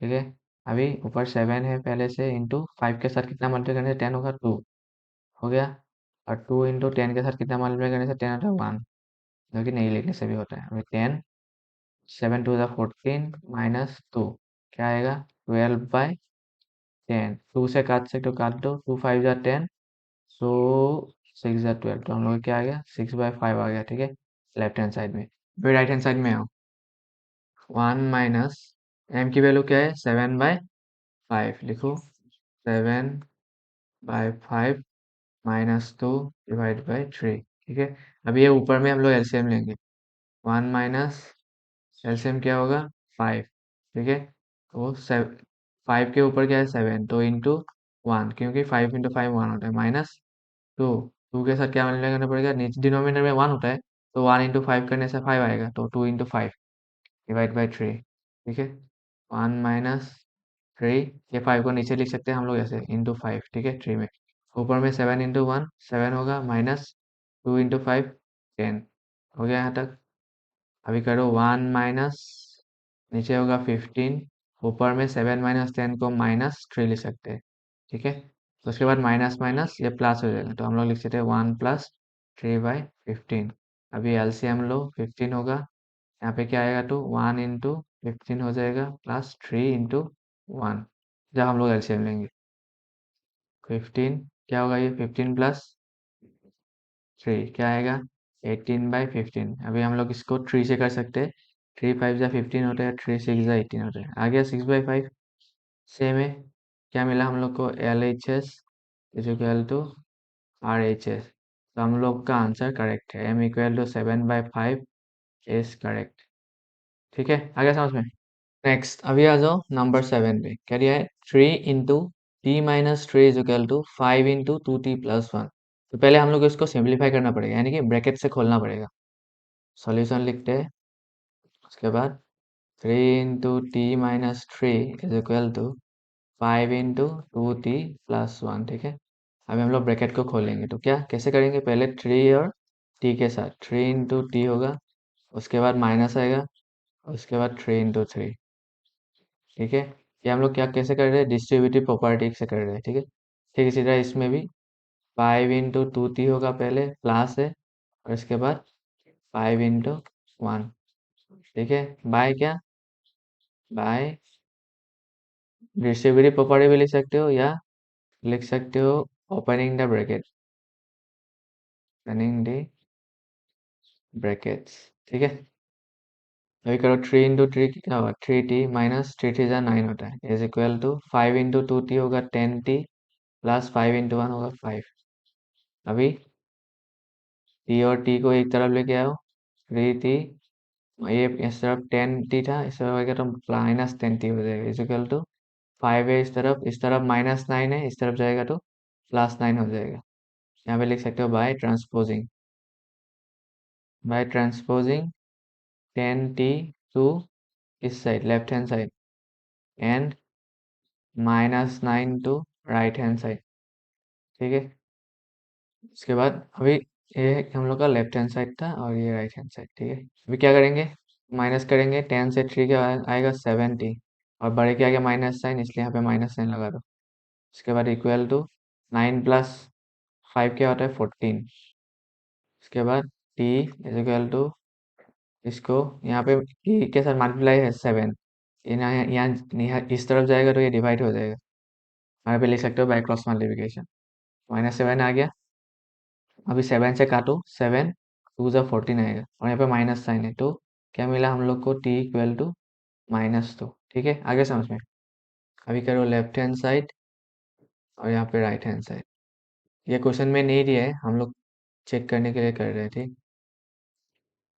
ठीक है, अभी ऊपर 7 है पहले से, इंटू 5 के साथ कितना मल्टीप्लाई करने से 10 होगा 2 हो गया। और 2 × 10 के साथ कितना मल्टीप्लाई करने से 10 होता है 1, जो कि नहीं लिखने से भी होता है। अभी 10 7 2 = 14 माइनस 2 क्या आएगा 12/10। 2 से काट सकते हो, काट दो, 2 5 = 10, सो 6 = 12। तो हम लोग क्या आ गया 6/5 आ गया। ठीक है, लेफ्ट हैंड साइड में। फिर राइट हैंड साइड में आओ, 1 माइनस m की वैल्यू क्या है 7/5 लिखो, 7/5 -2/3। ठीक है, अभी ये ऊपर में हम लोग एलसीएम लेंगे, 1 माइनस एलसीएम क्या होगा 5। ठीक है, तो 5 के ऊपर क्या है 7, तो इंटू 1, क्योंकि 5 × 5 1 होता है, माइनस 2। 2 के साथ क्या मल्टीप्लाई करना पड़ेगा, नीचे डिनोमिनेटर में 1 होता है, तो 1 × 5 करने से 5 आएगा, तो 2 × 5 डिवाइड बाई 3। ठीक है, 1 माइनस 3, ये 5 को नीचे लिख सकते हैं हम लोग ऐसे, इंटू 5। ठीक है, 3 में ऊपर में 7 × 1 7 होगा, माइनस 2 × 5 10 हो गया यहाँ तक। अभी करो 1 माइनस नीचे होगा 15, ऊपर में 7 - 10 को -3 लिख सकते हैं। ठीक है, तो उसके बाद माइनस माइनस ये प्लस हो जाएगा, तो हम लोग लिख सकते हैं 1 + 3/15। अभी एलसीएम लो, 15 होगा, यहाँ पे क्या आएगा तो 1 × 15 हो जाएगा, प्लस 3 × 1। जब हम लोग एलसीएम लेंगे 15 क्या होगा, ये 15 + 3 क्या आएगा 18/15। अभी हम लोग इसको 3 से कर सकते हैं, 3 5 = 15 होता है, 3 6 = 18 होता है। आ गया 6/5। सेम है, क्या मिला हम लोग को LHS is equal to RHS। तो हम लोग का आंसर करेक्ट है, m = 7/5 इज करेक्ट। ठीक है, आ गया समझ में। नेक्स्ट अभी आ जाओ नंबर 7 पे, क्या दिया है 3 × t - 3 is equal to 5 × 2t + 1। तो पहले हम लोग को इसको सिंप्लीफाई करना पड़ेगा, यानी कि ब्रैकेट से खोलना पड़ेगा। सॉल्यूशन लिखते हैं, उसके बाद 3 × t - 3 is equal to 5 × 2t + 1। ठीक है, अभी हम लोग ब्रैकेट को खोलेंगे, तो क्या कैसे करेंगे, पहले 3 और t के साथ 3 × t होगा, उसके बाद माइनस आएगा, उसके बाद 3 × 3। ठीक है, ये हम लोग क्या कैसे कर रहे हैं, डिस्ट्रीब्यूटिव प्रॉपर्टी से कर रहे हैं। ठीक है, ठीक इसी तरह इसमें भी 5 × 2t होगा, पहले प्लस है, और इसके बाद 5 × 1। ठीक है, बाय क्या बाय डिस्ट्रीब्यूटिव प्रॉपर्टी भी लिख सकते हो, या लिख सकते हो opening the bracket, opening the brackets. ठीक है, अभी करो 3 × 3 क्या होगा 3t माइनस 3 3 = 9 होता है, इज इक्वल टू 5 × 2t होगा 10t प्लस 5 × 1 होगा 5। अभी t और t को एक तरफ लेके आओ, 3t, ये इस तरफ 10t था, इस तरफ आएगा तो -10t हो जाएगा, इज इक्वल टू 5 है इस तरफ -9 है, इस तरफ जाएगा तो +9 हो जाएगा। यहाँ पे लिख सकते हो by transposing. By transposing 10t to इस side left hand side and -9 to right hand side. ठीक है, उसके बाद अभी ये हम लोग का लेफ्ट हैंड साइड था और ये राइट हैंड साइड। ठीक है, अभी क्या करेंगे, माइनस करेंगे। 10 से 3 क्या आएगा 70, और बड़े के आगे माइनस साइन, इसलिए यहाँ पे माइनस साइन लगा दो। उसके बाद इक्वल टू 9 + 5 क्या होता है 14। उसके बाद t इज इक्वल टू, इसको यहाँ पे t के साथ मल्टीप्लाई है 7, यहाँ यहाँ इस तरफ जाएगा तो ये डिवाइड हो जाएगा। यहाँ पे लिख सकते हो बाय क्रॉस मल्टीप्लिकेशन। -7 आ गया। अभी 7 से काटो, 7 2 × 14 आएगा, और यहाँ पे माइनस साइन है, तो क्या मिला हम लोग को t इक्वल टू -2। ठीक है, आगे समझ में। अभी करो लेफ्ट हैंड साइड और यहाँ पे राइट हैंड साइड। ये क्वेश्चन में नहीं दिया है, हम लोग चेक करने के लिए कर रहे थे।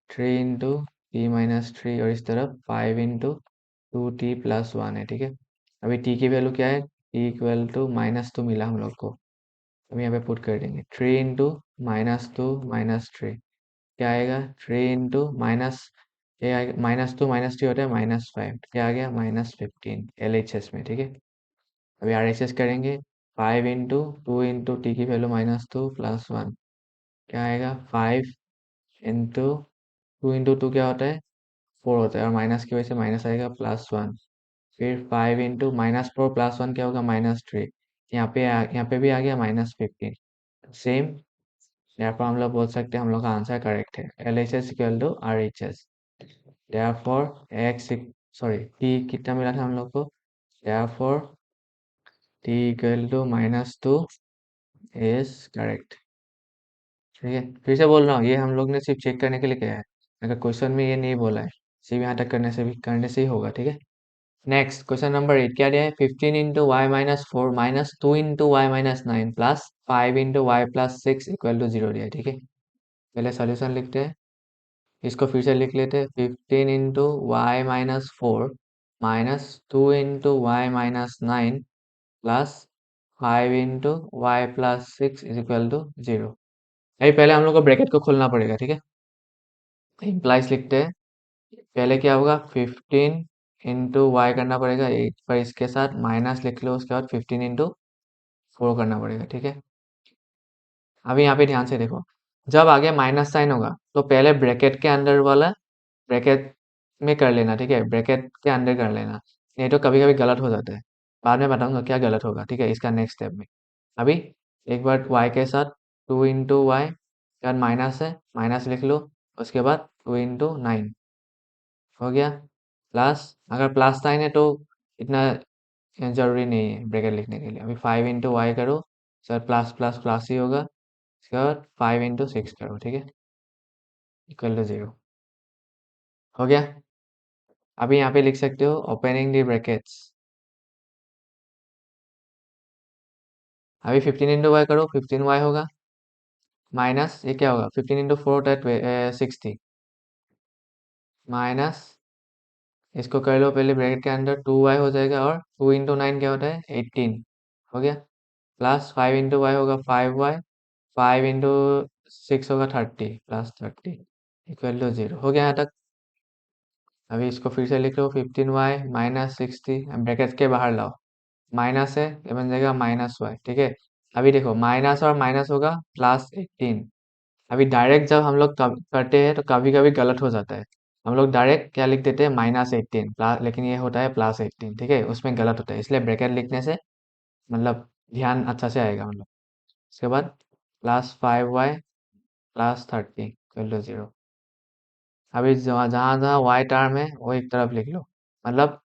3 × t - 3, और इस तरफ 5 × 2t + 1 है। ठीक है, अभी t की वैल्यू क्या है, t इक्वल टू -2 मिला हम लोग को। अभी यहाँ पे पुट कर देंगे 3 × -2 - 3 क्या आएगा, 3 × माइनस, ये आएगा -2 -3 होता है -5, क्या आ गया -15 LHS में। ठीक है, अभी RHS करेंगे। 5 × 2 × t की वैल्यू -2 + 1 क्या आएगा, 5 × 2 क्या होता है 4 होता है, और माइनस की वजह से माइनस आएगा +1। फिर 5 × -4 + 1 क्या होगा -3। यहाँ पे भी आ गया -15। सेम, यहाँ पर हम लोग बोल सकते हैं हम लोग का आंसर करेक्ट है। LHS equal to RHS। therefore x sorry t कितना मिला था हम लोग को, therefore t equal to -2 is correct. ठीक है, फिर से बोल रहा हूँ, ये हम लोग ने सिर्फ चेक करने के लिए किया है, अगर क्वेश्चन में ये नहीं बोला है, सिर्फ यहाँ तक करने से ही होगा। ठीक है, नेक्स्ट क्वेश्चन नंबर 8 क्या दिया है, 15 × y - 4 -2 × y - 9 plus 5 × y + 6 equal to 0 दिया है। ठीक है, पहले सॉल्यूशन लिखते हैं, इसको फिर से लिख लेते हैं। 15 × y - 4 -2 × y - 9 plus 5 × y + 6 is equal to 0। अभी पहले हम लोग को ब्रैकेट को खोलना पड़ेगा। ठीक है, इम्प्लाइज लिखते हैं। पहले क्या होगा, 15 × y करना पड़ेगा, 8 पर इसके साथ माइनस लिख लो, उसके बाद 15 × 4 करना पड़ेगा। ठीक है, अभी यहाँ पे ध्यान से देखो, जब आगे माइनस साइन होगा तो पहले ब्रैकेट के अंदर वाला ब्रैकेट में कर लेना। ठीक है, ब्रैकेट के अंदर कर लेना, नहीं तो कभी कभी गलत हो जाता है। बाद में बताऊंगा क्या गलत होगा। ठीक है, इसका नेक्स्ट स्टेप में। अभी एक बार y के साथ 2 × y, यार माइनस है, माइनस लिख लो, उसके बाद 2 × 9 हो गया, प्लस, अगर प्लस साइन है तो इतना जरूरी नहीं है ब्रैकेट लिखने के लिए। अभी 5 × y करो, सर प्लस प्लस प्लस ही होगा। उसके बाद 5 × 6 करो। ठीक है, इक्वल टू 0 हो गया। अभी यहाँ पे लिख सकते हो ओपनिंग दी ब्रैकेट्स। अभी 15 × y करो, 15y होगा, माइनस ये क्या होगा, 15 × 4 होता है 60, माइनस इसको कर लो पहले ब्रैकेट के अंदर, 2y हो जाएगा, और 2 × 9 क्या होता है 18 हो गया, प्लस 5 × y होगा 5y, 5 × 6 होगा 30, +30 इक्वल टू 0 हो गया यहाँ तक। अभी इसको फिर से लिख लो, 15y -60, ब्रैकेट के बाहर लाओ, माइनस है, ये बन जाएगा -y। ठीक है, अभी देखो माइनस और माइनस होगा +18। अभी डायरेक्ट जब हम लोग करते हैं तो कभी कभी गलत हो जाता है, हम लोग डायरेक्ट क्या लिख देते हैं -18, लेकिन ये होता है +18। ठीक है, उसमें गलत होता है, इसलिए ब्रैकेट लिखने से मतलब ध्यान अच्छा से आएगा मतलब। उसके बाद +5y +30 इक्वल टू 0। अभी जहाँ जहाँ जहाँ y टर्म है वो एक तरफ लिख लो, मतलब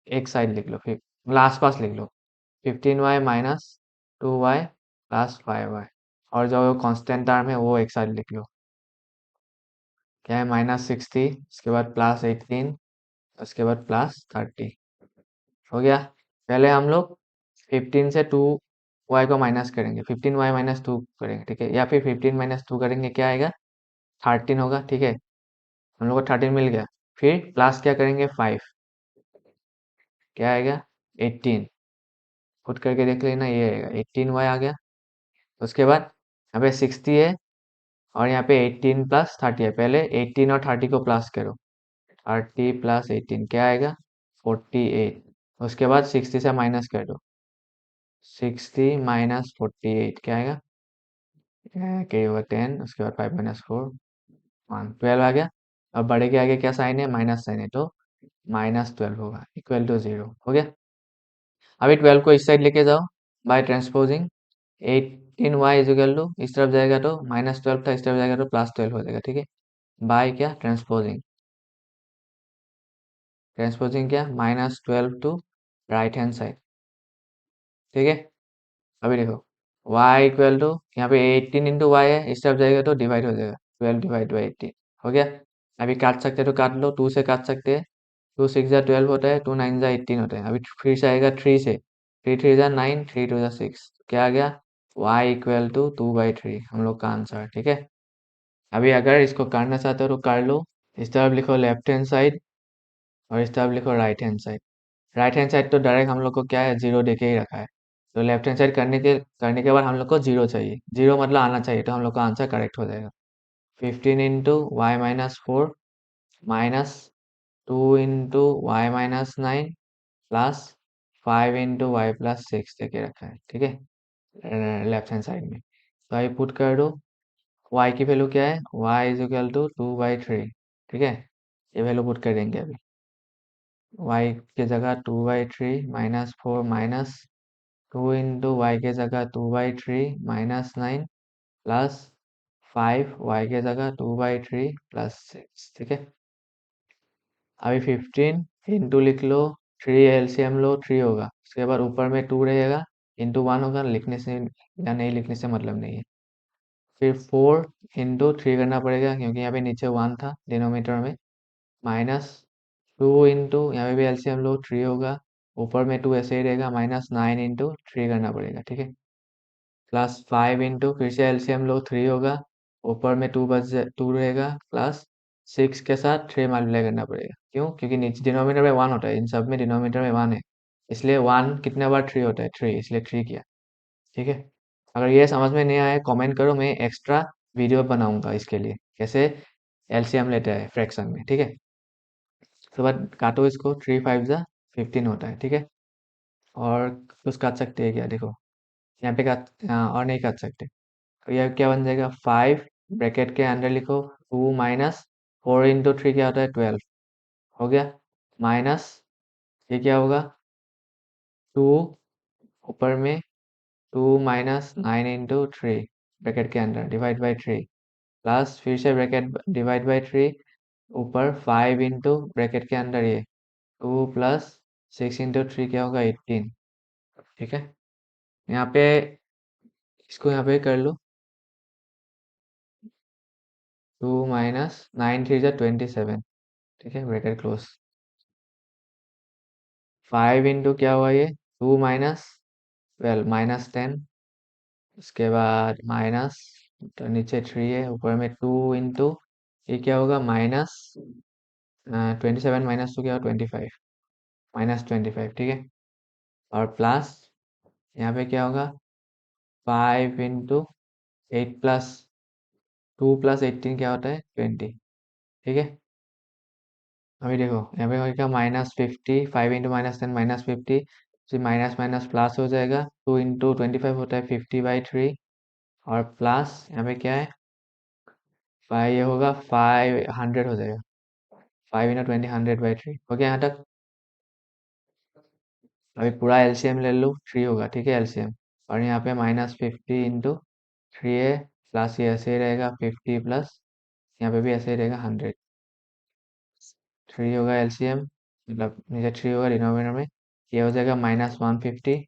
एक साइड लिख लो, फिर मतलब आसपास लिख लो। 15y -2y +5y, और जो कांस्टेंट टर्म है वो एक साइड लिख लो, क्या है -60, उसके बाद +18, उसके बाद +30 हो गया। पहले हम लोग 15 से 2y को माइनस करेंगे, 15y - 2 करेंगे। ठीक है, या फिर 15 - 2 करेंगे, क्या आएगा 13 होगा। ठीक है, हम लोग को 13 मिल गया। फिर प्लस क्या करेंगे 5, क्या आएगा 18, खुद करके देख लेना, ये आएगा 18y आ गया। उसके बाद अबे 60 है, और यहाँ पे 18 प्लस 30 है, पहले 18 और 30 को प्लस करो। 30 प्लस 18 क्या आएगा? 48। उसके बाद 60 से माइनस कर दो। 60 माइनस 48 क्या आएगा? क्या होगा? 10। उसके बाद 5 माइनस 4 1 12 आ गया। अब बड़े के आगे क्या साइन है? माइनस साइन है, तो -12 होगा, इक्वल टू 0 हो गया। अभी 12 को इस साइड लेके जाओ by transposing. 18y is equal to, इस तरफ जाएगा तो -12 था, इस तरफ जाएगा तो +12 हो जाएगा, ठीक है। बाय क्या? ट्रांसपोजिंग। ट्रांसपोजिंग क्या? -12 टू राइट हैंड साइड, ठीक है। अभी देखो y इक्वल टू, यहाँ पे 18 इंटू वाई है, इस तरफ जाएगा तो डिवाइड हो जाएगा, 12 डिवाइड बाई 18 हो गया। अभी काट सकते हो तो काट लो, 2 से काट सकते हैं। 2 6 जा 12 होता है, 2 9 जा 18 होता है। अभी फिर से आएगा 3 से, 3 3 जा 9, 3 2 जा 6, क्या आ गया? y इक्वल टू 2/3 हम लोग का आंसर, ठीक है। अभी अगर इसको करना चाहते हो तो कर लो। इस तरफ लिखो लेफ्ट हैंड साइड और इस तरफ लिखो right hand side. Right hand side तो डायरेक्ट हम लोग को क्या है, 0 देके ही रखा है। तो लेफ्ट हैंड साइड करने के बाद हम लोग को 0 चाहिए, 0 मतलब आना चाहिए, तो हम लोग का आंसर करेक्ट हो जाएगा। 15 into y minus 4 minus 2 into y minus 9 plus 5 into y plus 6 देके रखा है, ठीक है, लेफ्ट हैंड साइड में। तो अभी पुट कर दो। y की वैल्यू क्या है? y इज इक्वल टू 2/3, ठीक है। ये वैल्यू पुट कर देंगे अभी। y की जगह 2/3 -4 माइनस 2 इंटू वाई के जगह 2/3 -9 प्लस 5 वाई के जगह 2/3 प्लस 6, ठीक है। अभी 15 इंटू लिख लो, 3 एलसीएम लो, 3 होगा। उसके बाद ऊपर में 2 रहेगा, इंटू 1 होगा, लिखने से या नहीं लिखने से मतलब नहीं है। फिर 4 इंटू 3 करना पड़ेगा क्योंकि यहाँ पे नीचे 1 था डिनोमीटर में, माइनस 2 इंटू, यहाँ पे भी एलसीएम लो, 3 होगा, ऊपर में 2 ऐसे ही रहेगा, -9 इंटू 3 करना पड़ेगा, ठीक है। प्लस 5 इंटू, फिर से एलसीएम लो, 3 होगा, ऊपर में 2 रहेगा, प्लस 6 के साथ 3 मल्टीप्लाई करना पड़ेगा। क्यों? क्योंकि नीचे डिनोमिनेटर में 1 होता है, इन सब में डिनोमिनेटर में 1 है, इसलिए 1 कितने बार 3 होता है? 3, इसलिए 3 किया, ठीक है। अगर ये समझ में नहीं आया कमेंट करो, मैं एक्स्ट्रा वीडियो बनाऊंगा इसके लिए, कैसे एलसीएम लेते हैं फ्रैक्शन में, ठीक है। उसके बाद काटो इसको, 3 5 जा 15 होता है, ठीक है। और कुछ काट सकते हैं क्या? देखो यहाँ पे काट, और नहीं काट सकते। तो यह क्या बन जाएगा? 5 ब्रैकेट के अंदर लिखो, 2 माइनस 4 इंटू 3 क्या होता है? 12 हो गया, माइनस ये क्या होगा? 2 ऊपर में 2 माइनस 9 इंटू 3 ब्रैकेट के अंदर डिवाइड बाई 3 प्लस फिर से ब्रैकेट डिवाइड बाई 3 ऊपर 5 इंटू ब्रैकेट के अंदर ये 2 प्लस 6 इंटू 3 क्या होगा? 18, ठीक है। यहाँ पे इसको यहाँ पे कर लो, 2 माइनस 9 3 जा 27, ठीक है, ब्रैकेट क्लोज। 5 इंटू क्या हुआ ये? 2 माइनस 12 -10, उसके बाद माइनस, तो नीचे 3 है, ऊपर में 2 इंटू ये क्या होगा? -27 माइनस 2 क्या होगा? 25, -25, ठीक है। और प्लस यहाँ पे क्या होगा? 5 इंटू 8 प्लस 2 प्लस 18 क्या होता है? 20, ठीक है। अभी देखो यहाँ पे होगा -50, 5 इंटू -10 -50, फिर माइनस माइनस प्लस हो जाएगा, 2 इंटू 25 होता है 50/3, और प्लस यहाँ पे क्या है? 5, ये होगा 500 हो जाएगा, 5 इंटू 20 100/3 हो गया यहाँ तक। अभी पूरा एलसीएम ले लो, 3 होगा, ठीक है, एलसीएम। और यहाँ पे -50 इंटू 3 है, प्लस ये ऐसे ही रहेगा 50 प्लस यहाँ पे भी ऐसे ही रहेगा 100, 3 होगा एलसीएम, मतलब नीचे 3 होगा डिनोमिनेटर में, ये हो जाएगा -150,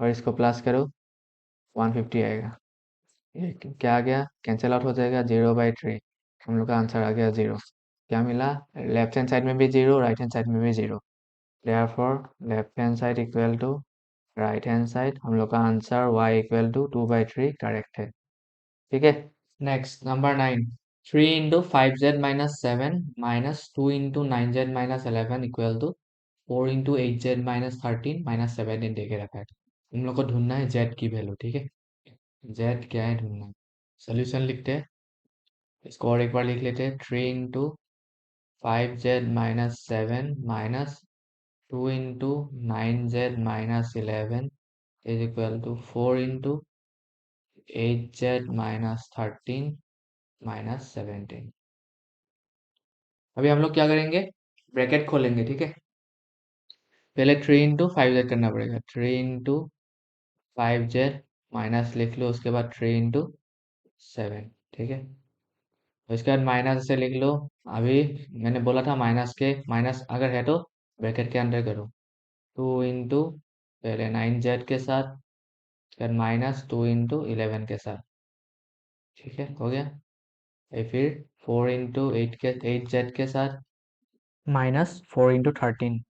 और इसको प्लस करो 150 आएगा। ये क्या आ गया? कैंसिल आउट हो जाएगा, 0/3 हम लोग का आंसर आ गया 0। क्या मिला? लेफ्ट हैंड साइड में भी 0, राइट हैंड साइड में भी 0, therefore left hand side equal to right hand side, हम लोग का answer y equal to 2/3 correct है, ठीक है। Next number 9, 3 into 5z minus 7 minus 2 into 9z minus 11 equal to 4 into 8z minus 13 minus 17 दे के रखा है। हम लोग को ढूंढना है z की वैल्यू, ठीक है। z क्या है ढूंढना है। सोल्यूशन लिखते हैं। इसको और एक बार लिख लेते हैं, 3 into 5z - 7 minus 2 into 9z - 11 is equal to 4 into 8z - 13 - 17। अभी हम लोग क्या करेंगे, ब्रैकेट खोलेंगे, ठीक है। पहले 3 into 5z करना पड़ेगा, 3 into 5z माइनस लिख लो, उसके बाद 3 into 7, ठीक है। उसके बाद माइनस से लिख लो। अभी मैंने बोला था माइनस अगर है तो ब्रैकेट के अंदर करो। 2 into पहले 9z के साथ, फिर -2 into 11 के साथ, ठीक है, हो गया। फिर 4 into 8z के साथ, -4 into 13,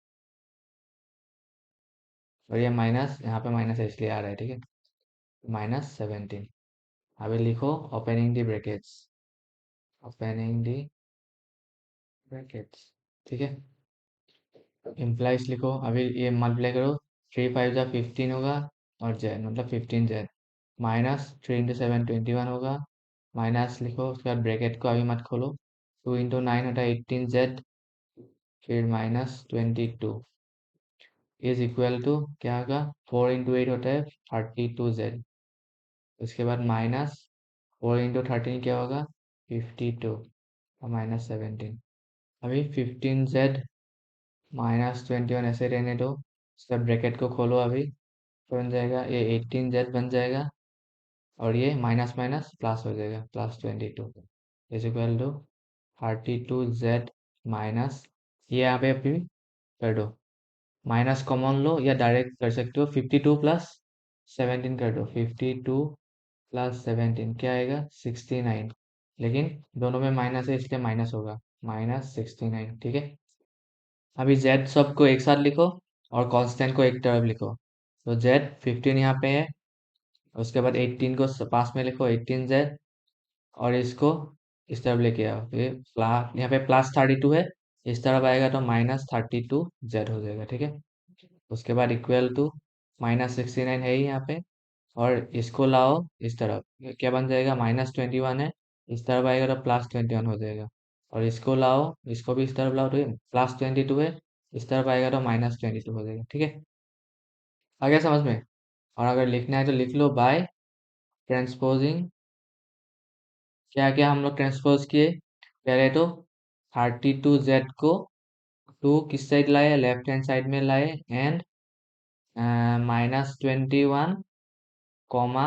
और ये माइनस यहाँ पे माइनस है इसलिए आ रहा है, ठीक है, -17। अभी लिखो ओपनिंग दी ब्रैकेट्स, ओपनिंग दी ब्रैकेट्स, ठीक है। इम्प्लाइज लिखो, अभी ये मल्टीप्लाई करो, 3 5 जा 15 होगा, और जेड मतलब 15z, -3 into 7 21 होगा, माइनस लिखो, उसके बाद ब्रैकेट को अभी मत खोलो, 2 into 9 होता है 18z, फिर -22 इज इक्वल टू क्या होगा, 4 into 8 होता है 32z, उसके बाद -4 into 13 क्या होगा, 52 और -17। अभी 15z -21 ऐसे रहने दो, उसका ब्रैकेट को खोलो, अभी तो बन जाएगा ये 18z बन जाएगा, और ये माइनस माइनस प्लस हो जाएगा, +22 is equal to 32z minus, ये यहाँ पे अभी कर दो, माइनस कॉमन लो या डायरेक्ट कर सकते हो, 52 + 17 कर दो, 52 + 17 क्या आएगा, 69, लेकिन दोनों में माइनस है इसलिए माइनस होगा, -69, ठीक है। अभी z सबको एक साथ लिखो और कांस्टेंट को एक तरफ लिखो, तो z 15 यहाँ पे है, उसके बाद 18 को पास में लिखो, 18z, और इसको इस तरफ लेके आओ, तो ये यहाँ पे +32 है, इस तरफ आएगा तो -32z हो जाएगा, ठीक है। उसके बाद इक्वल टू -69 है ही यहाँ पे, और इसको लाओ इस तरफ, ये क्या बन जाएगा, -21 है, इस तरफ आएगा तो +21 हो जाएगा, और इसको लाओ, इसको भी इस तरफ लाओ तो ये +22 है, इस तरफ आएगा तो -22 हो जाएगा, ठीक है। आ गया समझ में। और अगर लिखना है तो लिख लो, बाय ट्रांसपोजिंग, क्या क्या हम लोग ट्रांसपोज किए, पहले तो 32z को 2 किस साइड लाए, लेफ्ट हैंड साइड में लाए, एंड -21 कॉमा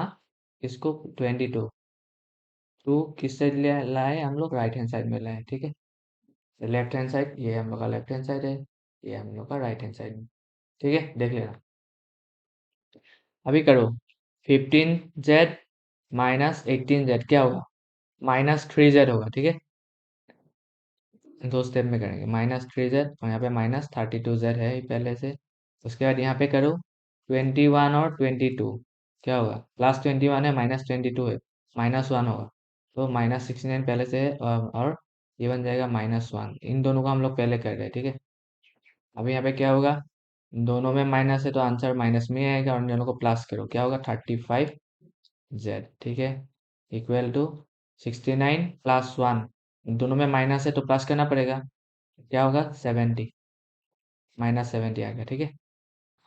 इसको 22, 2 किस साइड लाए हम लोग, राइट हैंड साइड में लाए, ठीक है। लेफ्ट हैंड साइड ये हम लोग का लेफ्ट हैंड साइड है, ये हम लोग का राइट हैंड साइड, ठीक है, देख लेना। अभी करो 15z -18z क्या होगा, -3z होगा, ठीक है। दो स्टेप में करेंगे, -3z और यहाँ पे -32z है ही पहले से। उसके बाद यहाँ पे करो 21 और 22 क्या होगा, +21 है, -22 है, -1 होगा, तो -69 पहले से है, और ये बन जाएगा -1, इन दोनों को हम लोग पहले कर रहे हैं, ठीक है। अभी यहाँ पे क्या होगा, दोनों में माइनस है तो आंसर माइनस में ही आएगा, और इन दोनों को प्लस करो, क्या होगा, 35z, ठीक है, इक्वल टू 69 + 1, दोनों में माइनस है तो प्लस करना पड़ेगा, क्या होगा, 70, -70 आ गया, ठीक है।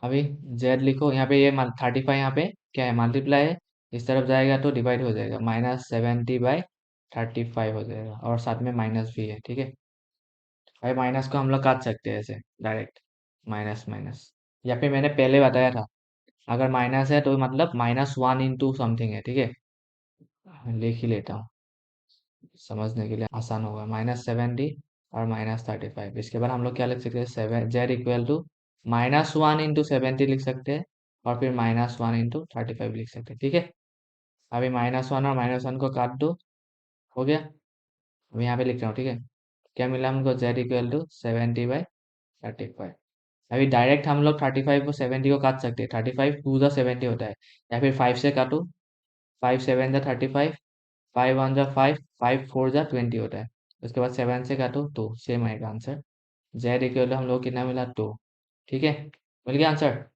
अभी z लिखो, यहाँ पे ये 35 यहाँ पे क्या है, मल्टीप्लाई है, इस तरफ जाएगा तो डिवाइड हो जाएगा, -70/35 हो जाएगा, और साथ में माइनस भी है, ठीक है। भाई माइनस को हम लोग काट सकते हैं ऐसे डायरेक्ट, माइनस माइनस, या फिर मैंने पहले बताया था, अगर माइनस है तो मतलब -1 into समथिंग है, ठीक है, लिख ही लेता हूँ समझने के लिए आसान होगा, -70 और -35, इसके बाद हम लोग क्या लिख सकते हैं, z इक्वल टू -1 into 70 लिख सकते हैं, और फिर -1 into 35 लिख सकते हैं, ठीक है। अभी -1 और -1 को काट दो, हो गया। अभी यहाँ पे लिख रहा हूँ, ठीक है, क्या मिला हमको, z इक्वल टू 70/35। अभी डायरेक्ट हम लोग 35 को 70 को काट सकते हैं, 35 2 × 70 होता है, या फिर 5 से काटो, 5 7 × 35, 5 1 × 5, 5 4 × 20 होता है, उसके बाद 7 से काटो तो सेम आएगा आंसर, z इक्वल हम लोग कितना मिला, 2, ठीक है, मिल गया आंसर।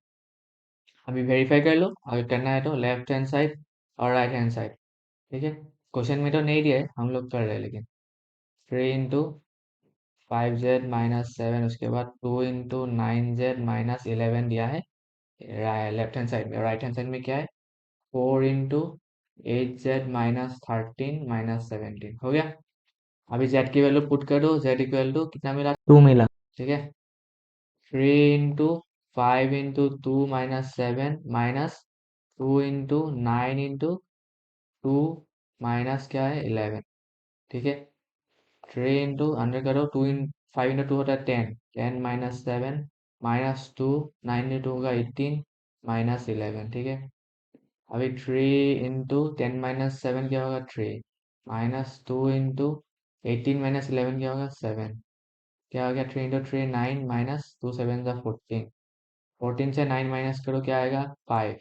अभी वेरीफाई कर लो, अगर करना है तो लेफ्ट हैंड साइड और राइट हैंड साइड, ठीक है। क्वेश्चन में तो नहीं दिया है, हम लोग कर रहे हैं लेकिन 3 into 5z - 7, उसके बाद 2 into 9z - 11 दिया है लेफ्ट हैंड साइड में। राइट हैंड साइड में क्या है? 4 into 8z - 13 - 17 हो गया। अभी z की वैल्यू पुट कर दो, z इक्वल टू कितना मिला? 2 मिला, ठीक है। 3 into 5 into 2 - 7 -2 into 9 into 2 minus क्या है? 11, ठीक है। 3 into अंडर करो, 5 into 2 होता है 10, 10 - 7 -2, 9 into 2 होगा 18 -11, ठीक है। अभी 3 into 10 - 7 क्या होगा? 3 -2 into 18 - 11 क्या होगा? 7, क्या हो गया? 3 into 3 9 -2 7 14, 14 से 9 माइनस करो, क्या आएगा? 5,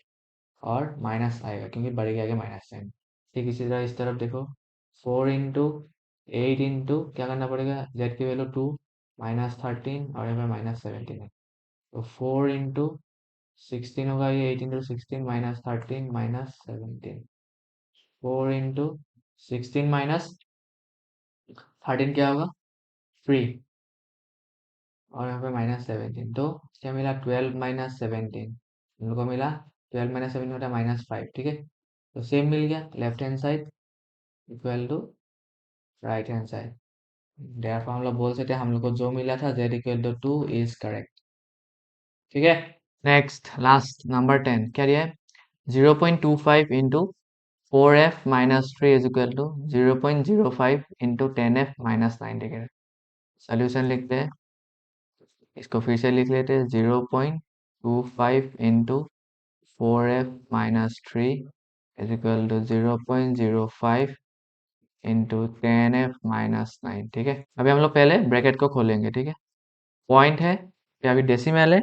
और माइनस आएगा क्योंकि बढ़ गया आगे माइनस साइन। ठीक इसी तरह इस तरफ देखो, 4 into 8 into क्या करना पड़ेगा? z की वैल्यू 2 -13 और यहाँ पे -17 है, तो 4 into 16 होगा, ये 8 into 16 -13 -17, 4 into 16 -13 क्या होगा? 3, और यहाँ पे -17, तो क्या मिला? 12 - 17, हम लोग को मिला 12 - 17 होता है -5, ठीक है। तो सेम मिल गया, left hand side equal to right hand side. Therefore हम लोग बोल सकते हैं हम लोग को जो मिला था z equal to 2 is correct, ठीक है। नेक्स्ट लास्ट नंबर 10 क्या दिया है? 0.25 into 4f - 3 is equal to 0.05 into 10f - 9 degree. Solution लिखते हैं, इसको फिर से लिख लेते हैं, 0.25 into 4f - 3 is equal to 0.05 into 10f - 9, ठीक है। अभी हम लोग पहले ब्रैकेट को खोलेंगे, ठीक है। पॉइंट है कि अभी डेसिमल है,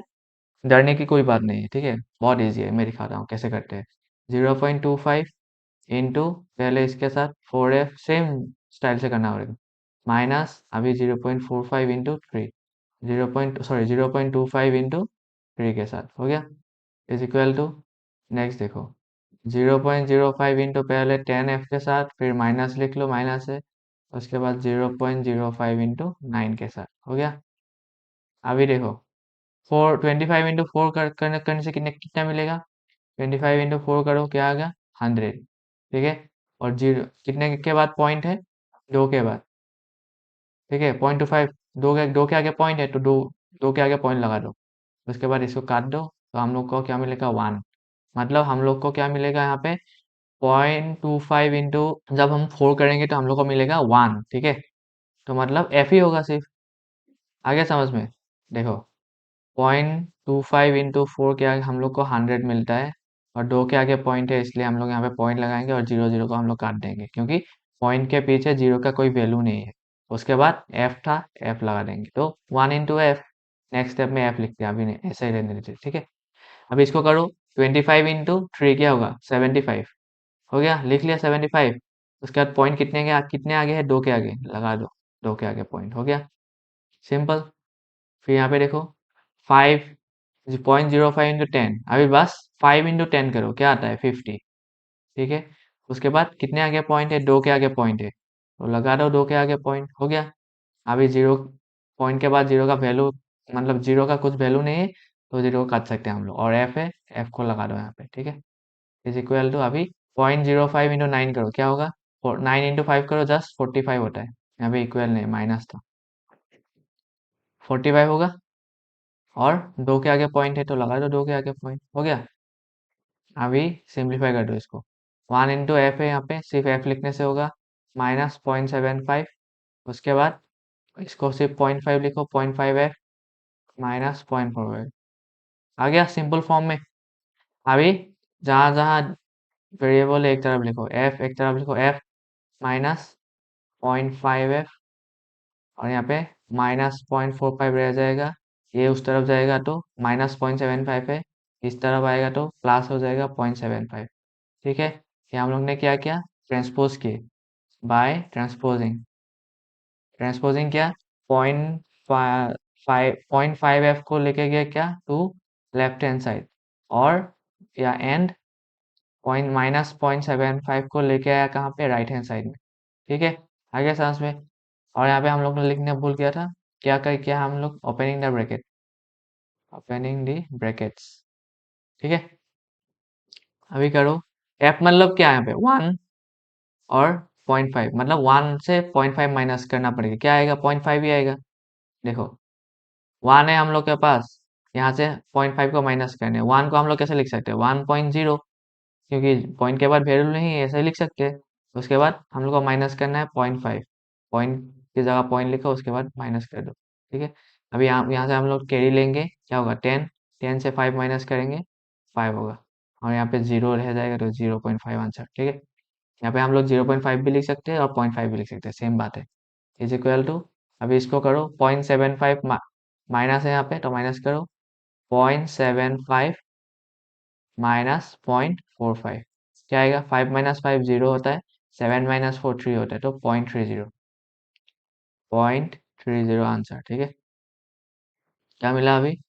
डरने की कोई बात नहीं है, ठीक है। बहुत ईजी है, मैं दिखाता हूँ कैसे करते हैं। 0.25 इंटू पहले इसके साथ 4f, सेम स्टाइल से करना पड़ेगा, माइनस अभी 0.45 इंटू 3, 0.25 इंटू 3 के साथ हो गया, इज इक्वल टू, नेक्स्ट देखो 0.05 इंटू पहले 10f के साथ, फिर माइनस लिख लो, माइनस है, उसके बाद 0.05 इंटू 9 के साथ हो गया। अभी देखो 25 इंटू 4 करने से कितने कितना मिलेगा? 25 इंटू 4 करो, क्या आ गया? 100, ठीक है। और जीरो कितने के बाद पॉइंट है? 2 के बाद, ठीक है। 0.25, दो के आगे पॉइंट है तो दो के आगे पॉइंट लगा दो, उसके बाद इसको काट दो, तो हम लोग को क्या मिलेगा? 1। मतलब हम लोग को क्या मिलेगा यहाँ पे? 0.25 इंटू, जब हम 4 करेंगे तो हम लोग को मिलेगा 1, ठीक है। तो मतलब एफ ही होगा सिर्फ, आगे समझ में? देखो 0.25 इंटू 4 के आगे हम लोग को 100 मिलता है, और 2 के आगे पॉइंट है, इसलिए हम लोग यहाँ पे पॉइंट लगाएंगे और 0 0 को हम लोग काट देंगे, क्योंकि पॉइंट के पीछे 0 का कोई वैल्यू नहीं है। उसके बाद एफ था, एफ लगा देंगे, तो 1 इंटू एफ, नेक्स्ट स्टेप में एफ लिखते हैं, अभी नहीं, ऐसे ही रहने देते, ठीक है। अब इसको करो, 25 इंटू 3 क्या होगा? 75 हो गया, लिख लिया 75। उसके बाद पॉइंट कितने आगे है? 2 के आगे लगा दो, 2 के आगे पॉइंट हो गया, सिंपल। फिर यहाँ पे देखो 5.05 इंटू 10, अभी बस 5 इंटू 10 करो, क्या आता है? 50, ठीक है। उसके बाद कितने आगे पॉइंट है? 2 के आगे पॉइंट है, तो लगा दो 2 के आगे पॉइंट हो गया। अभी जीरो पॉइंट के बाद जीरो का वैल्यू, मतलब जीरो का कुछ वैल्यू नहीं है, तो जीरो को काट सकते हैं हम लोग, और एफ है, एफ को लगा दो यहाँ पे, ठीक है। इज इक्वल टू, अभी 0.05 इंटू 9 करो, क्या होगा? 9 इंटू 5 करो, जस्ट 45 होता है, यहाँ पे इक्वल नहीं, माइनस था, 45 होगा, और 2 के आगे पॉइंट है तो लगा दो 2 के आगे पॉइंट हो गया। अभी सिंप्लीफाई कर दो इसको, 1 इंटू एफ है, यहाँ पे सिर्फ एफ लिखने से होगा, -0.75, उसके बाद इसको सिर्फ 0.5 लिखो, 0.5 एफ -0.4 आ गया सिंपल फॉर्म में। अभी जहाँ जहाँ वेरिएबल एक तरफ लिखो, एफ एक तरफ लिखो, एफ -0.5 एफ, और यहाँ पे -0.45 रह जाएगा, ये उस तरफ जाएगा तो -0.75 है, इस तरफ आएगा तो प्लस हो जाएगा 0.75, ठीक है। ये हम लोग ने क्या किया? ट्रांसपोज किए, बाय ट्रांसपोजिंग, ट्रांसपोजिंग क्या? 0.5 एफ को लेके गया क्या? टू लेफ्ट हैंड साइड, और या एंड -0.75 को लेके आया कहाँ पे, राइट हैंड साइड में। ठीक है, आगे सांस में। और यहाँ पे हम लोग ने लिखने भूल गया था, क्या हम लोग opening the bracket, opening the brackets. ठीक है, अभी करो। एफ मतलब क्या है यहाँ पे, 1 और 0.5, मतलब 1 से 0.5 माइनस करना पड़ेगा, क्या आएगा, 0.5 ही आएगा। देखो 1 है हम लोग के पास, यहाँ से 0.5 को माइनस करने, 1 को हम लोग कैसे लिख सकते हैं, 1.0, क्योंकि पॉइंट के बाद वैल्यू नहीं है, ऐसे ही लिख सकते हैं। उसके बाद हम लोग को माइनस करना है 0.5, पॉइंट की जगह पॉइंट लिखो, उसके बाद माइनस कर दो। ठीक है, अभी यहाँ से हम लोग कैरी लेंगे, क्या होगा, 10, 10 से 5 माइनस करेंगे, 5 होगा, और यहाँ पे 0 रह जाएगा, तो 0.5 आंसर। ठीक है, यहाँ पे हम लोग 0.5 भी लिख सकते हैं और 0.5 भी लिख सकते हैं, सेम बात है। इज इक्वल टू, अभी इसको करो, 0.75 माइनस है यहाँ पे, तो माइनस करो, 0.75 माइनस 0.45, क्या आएगा, 5 माइनस 5 0 होता है, 7 माइनस 4 3 होता है, तो 0.30, 0.30 आंसर। ठीक है, क्या मिला अभी,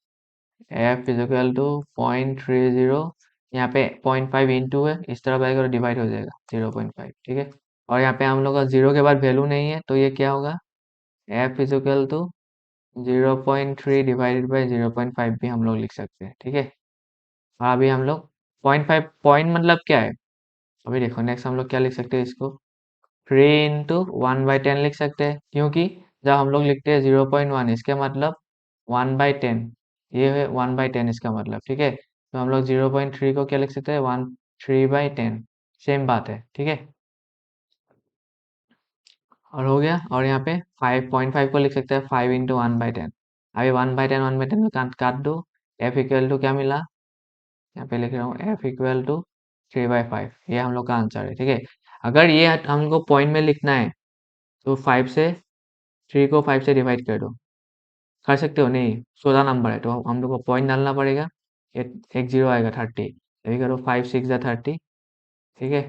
एफ इज इक्वल टू 0.30, यहाँ पे 0.5 इंटू है, इस तरफ आएगा तो डिवाइड हो जाएगा, 0.5। ठीक है, और यहाँ पे हम लोग का जीरो के बाद वैल्यू नहीं है, तो ये क्या होगा, F is equal to 0.3 divided by 0.5 भी हम लोग लिख सकते हैं। ठीक है, और अभी हम लोग 0.5 पॉइंट मतलब क्या है, अभी देखो नेक्स्ट हम लोग क्या लिख सकते हैं इसको, 3 × 1/10 लिख सकते हैं, क्योंकि जब हम लोग लिखते हैं 0.1, इसके मतलब 1/10, ये है 1/10 इसका मतलब। ठीक है, तो हम लोग 0.3 को क्या लिख सकते हैं, 3/10, सेम बात है। ठीक है, और हो गया, और यहाँ पे 5.5 को लिख सकते हैं 5 × 1/10, अभी 1/10 1/10 में काट काट दो, एफ इक्वल टू क्या मिला, यहाँ पे लिख रहा हूँ, एफ इक्वल टू 3/5, ये हम लोग का आंसर है। ठीक है, अगर ये हमको पॉइंट में लिखना है, तो 5 से 3 को 5 से डिवाइड कर दो, कर सकते हो, नहीं 16 नंबर है, तो हम लोग को पॉइंट डालना पड़ेगा, एक जीरो आएगा, 30, अभी करो 5 6 30। ठीक है,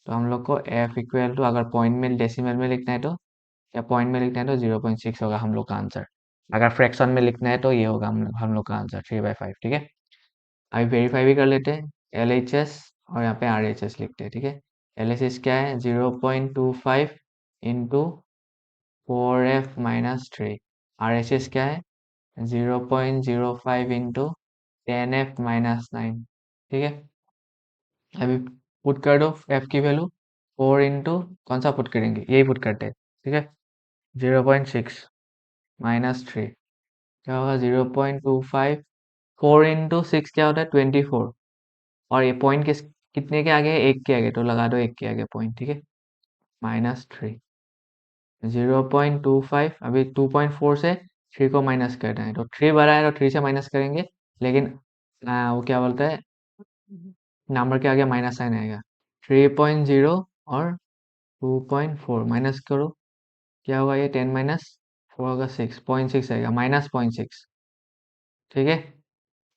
तो हम लोग को एफ इक्वल टू, अगर पॉइंट में डेसिमल में लिखना है तो, या पॉइंट में लिखना है तो 0.6 होगा हम लोग का आंसर, अगर फ्रैक्शन में लिखना है तो ये होगा हम लोग का आंसर 3/5। ठीक है, अभी वेरीफाई भी कर लेते हैं, एल एच एस और यहाँ पे आर एच एस लिखते हैं। ठीक है, एल एच एस क्या है, 0.25 into 4f-3, are H S क्या है, 0.05 इंटू 10f-9। ठीक है, अभी पुट कर दो एफ की वैल्यू, 4 इंटू, कौन सा पुट करेंगे, यही पुट करते हैं। ठीक है, 0.6 - 3, क्या होगा, 0.25, 4 × 6 क्या होता है, 24, और ये पॉइंट कितने के आगे है, एक के आगे, तो लगा दो एक के आगे पॉइंट। ठीक है, -3, 0.25, अभी 2.4 से 3 को माइनस करना है, तो 3 बड़ा है तो 3 से माइनस करेंगे, लेकिन वो क्या बोलते हैं, नंबर के आगे माइनस साइन आएगा, 3.0 और 2.4 माइनस करो, क्या होगा, ये 10 माइनस 4 होगा 6.6 आएगा, -0.6। ठीक है,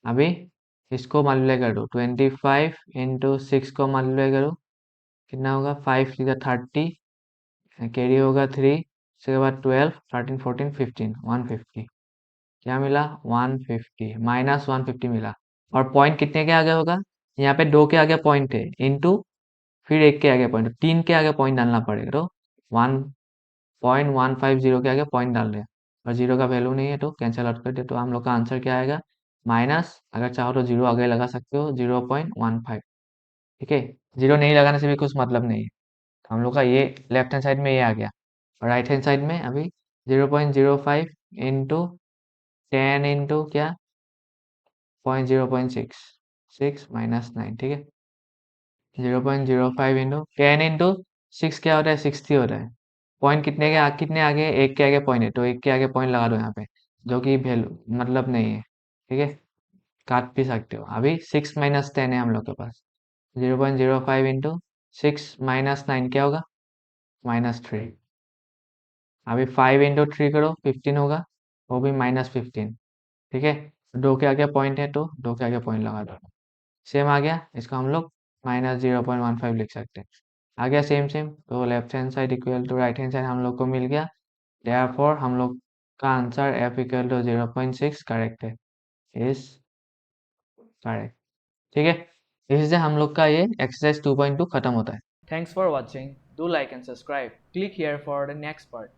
अभी इसको मल्टीप्लाई कर दो, 25 इंटू 6 को मल्टीप्लाई करो, कितना होगा, 5 × 30, कैरी होगा 3, उसके बाद 12 13 14 15, 150, क्या मिला, 150, -150 मिला, और पॉइंट कितने के आगे होगा, यहाँ पे 2 के आगे पॉइंट है, इंटू फिर एक के आगे पॉइंट, 3 के आगे पॉइंट डालना पड़ेगा, तो 1.150 के आगे पॉइंट डाल रहे हैं, और जीरो का वैल्यू नहीं है तो कैंसिल आउट कर दे, तो हम लोग का आंसर क्या आएगा, माइनस, अगर चाहो तो जीरो आगे लगा सकते हो, 0.15। ठीक है, जीरो नहीं लगाने से भी कुछ मतलब नहीं है, तो हम लोग का ये लेफ्ट हैंड साइड में ये आ गया, और राइट हैंड साइड में अभी 0.05 इंटू 10 इंटू क्या, 0.6, 6 - 9। ठीक है, 0.05 इंटू 10 इंटू 6 क्या होता है, 60 होता है, पॉइंट कितने आगे है? एक के आगे पॉइंट है, तो एक के आगे पॉइंट लगा दो यहाँ पे, जो कि वैल्यू मतलब नहीं है। ठीक है, काट भी सकते हो, अभी 6 - 10 है हम लोग के पास, 0.05 इंटू 6 - 9 क्या होगा, -3, अभी 5 इंटू 3 करो, 15 होगा, वो भी -15। ठीक है, दो के आगे पॉइंट है तो दो के आगे पॉइंट लगा दो, सेम आ गया, इसको हम लोग -0.15 लिख सकते हैं, आ गया सेम सेम, तो left hand side equal to right hand side हम लोग को मिल गया, देयरफॉर हम लोग का answer F equal to 0.6 correct है, इज करेक्ट। ठीक है, इससे हम लोग का ये एक्सरसाइज 2.2 खत्म होता है। Thanks for watching. Do like and subscribe. Click here for the next part.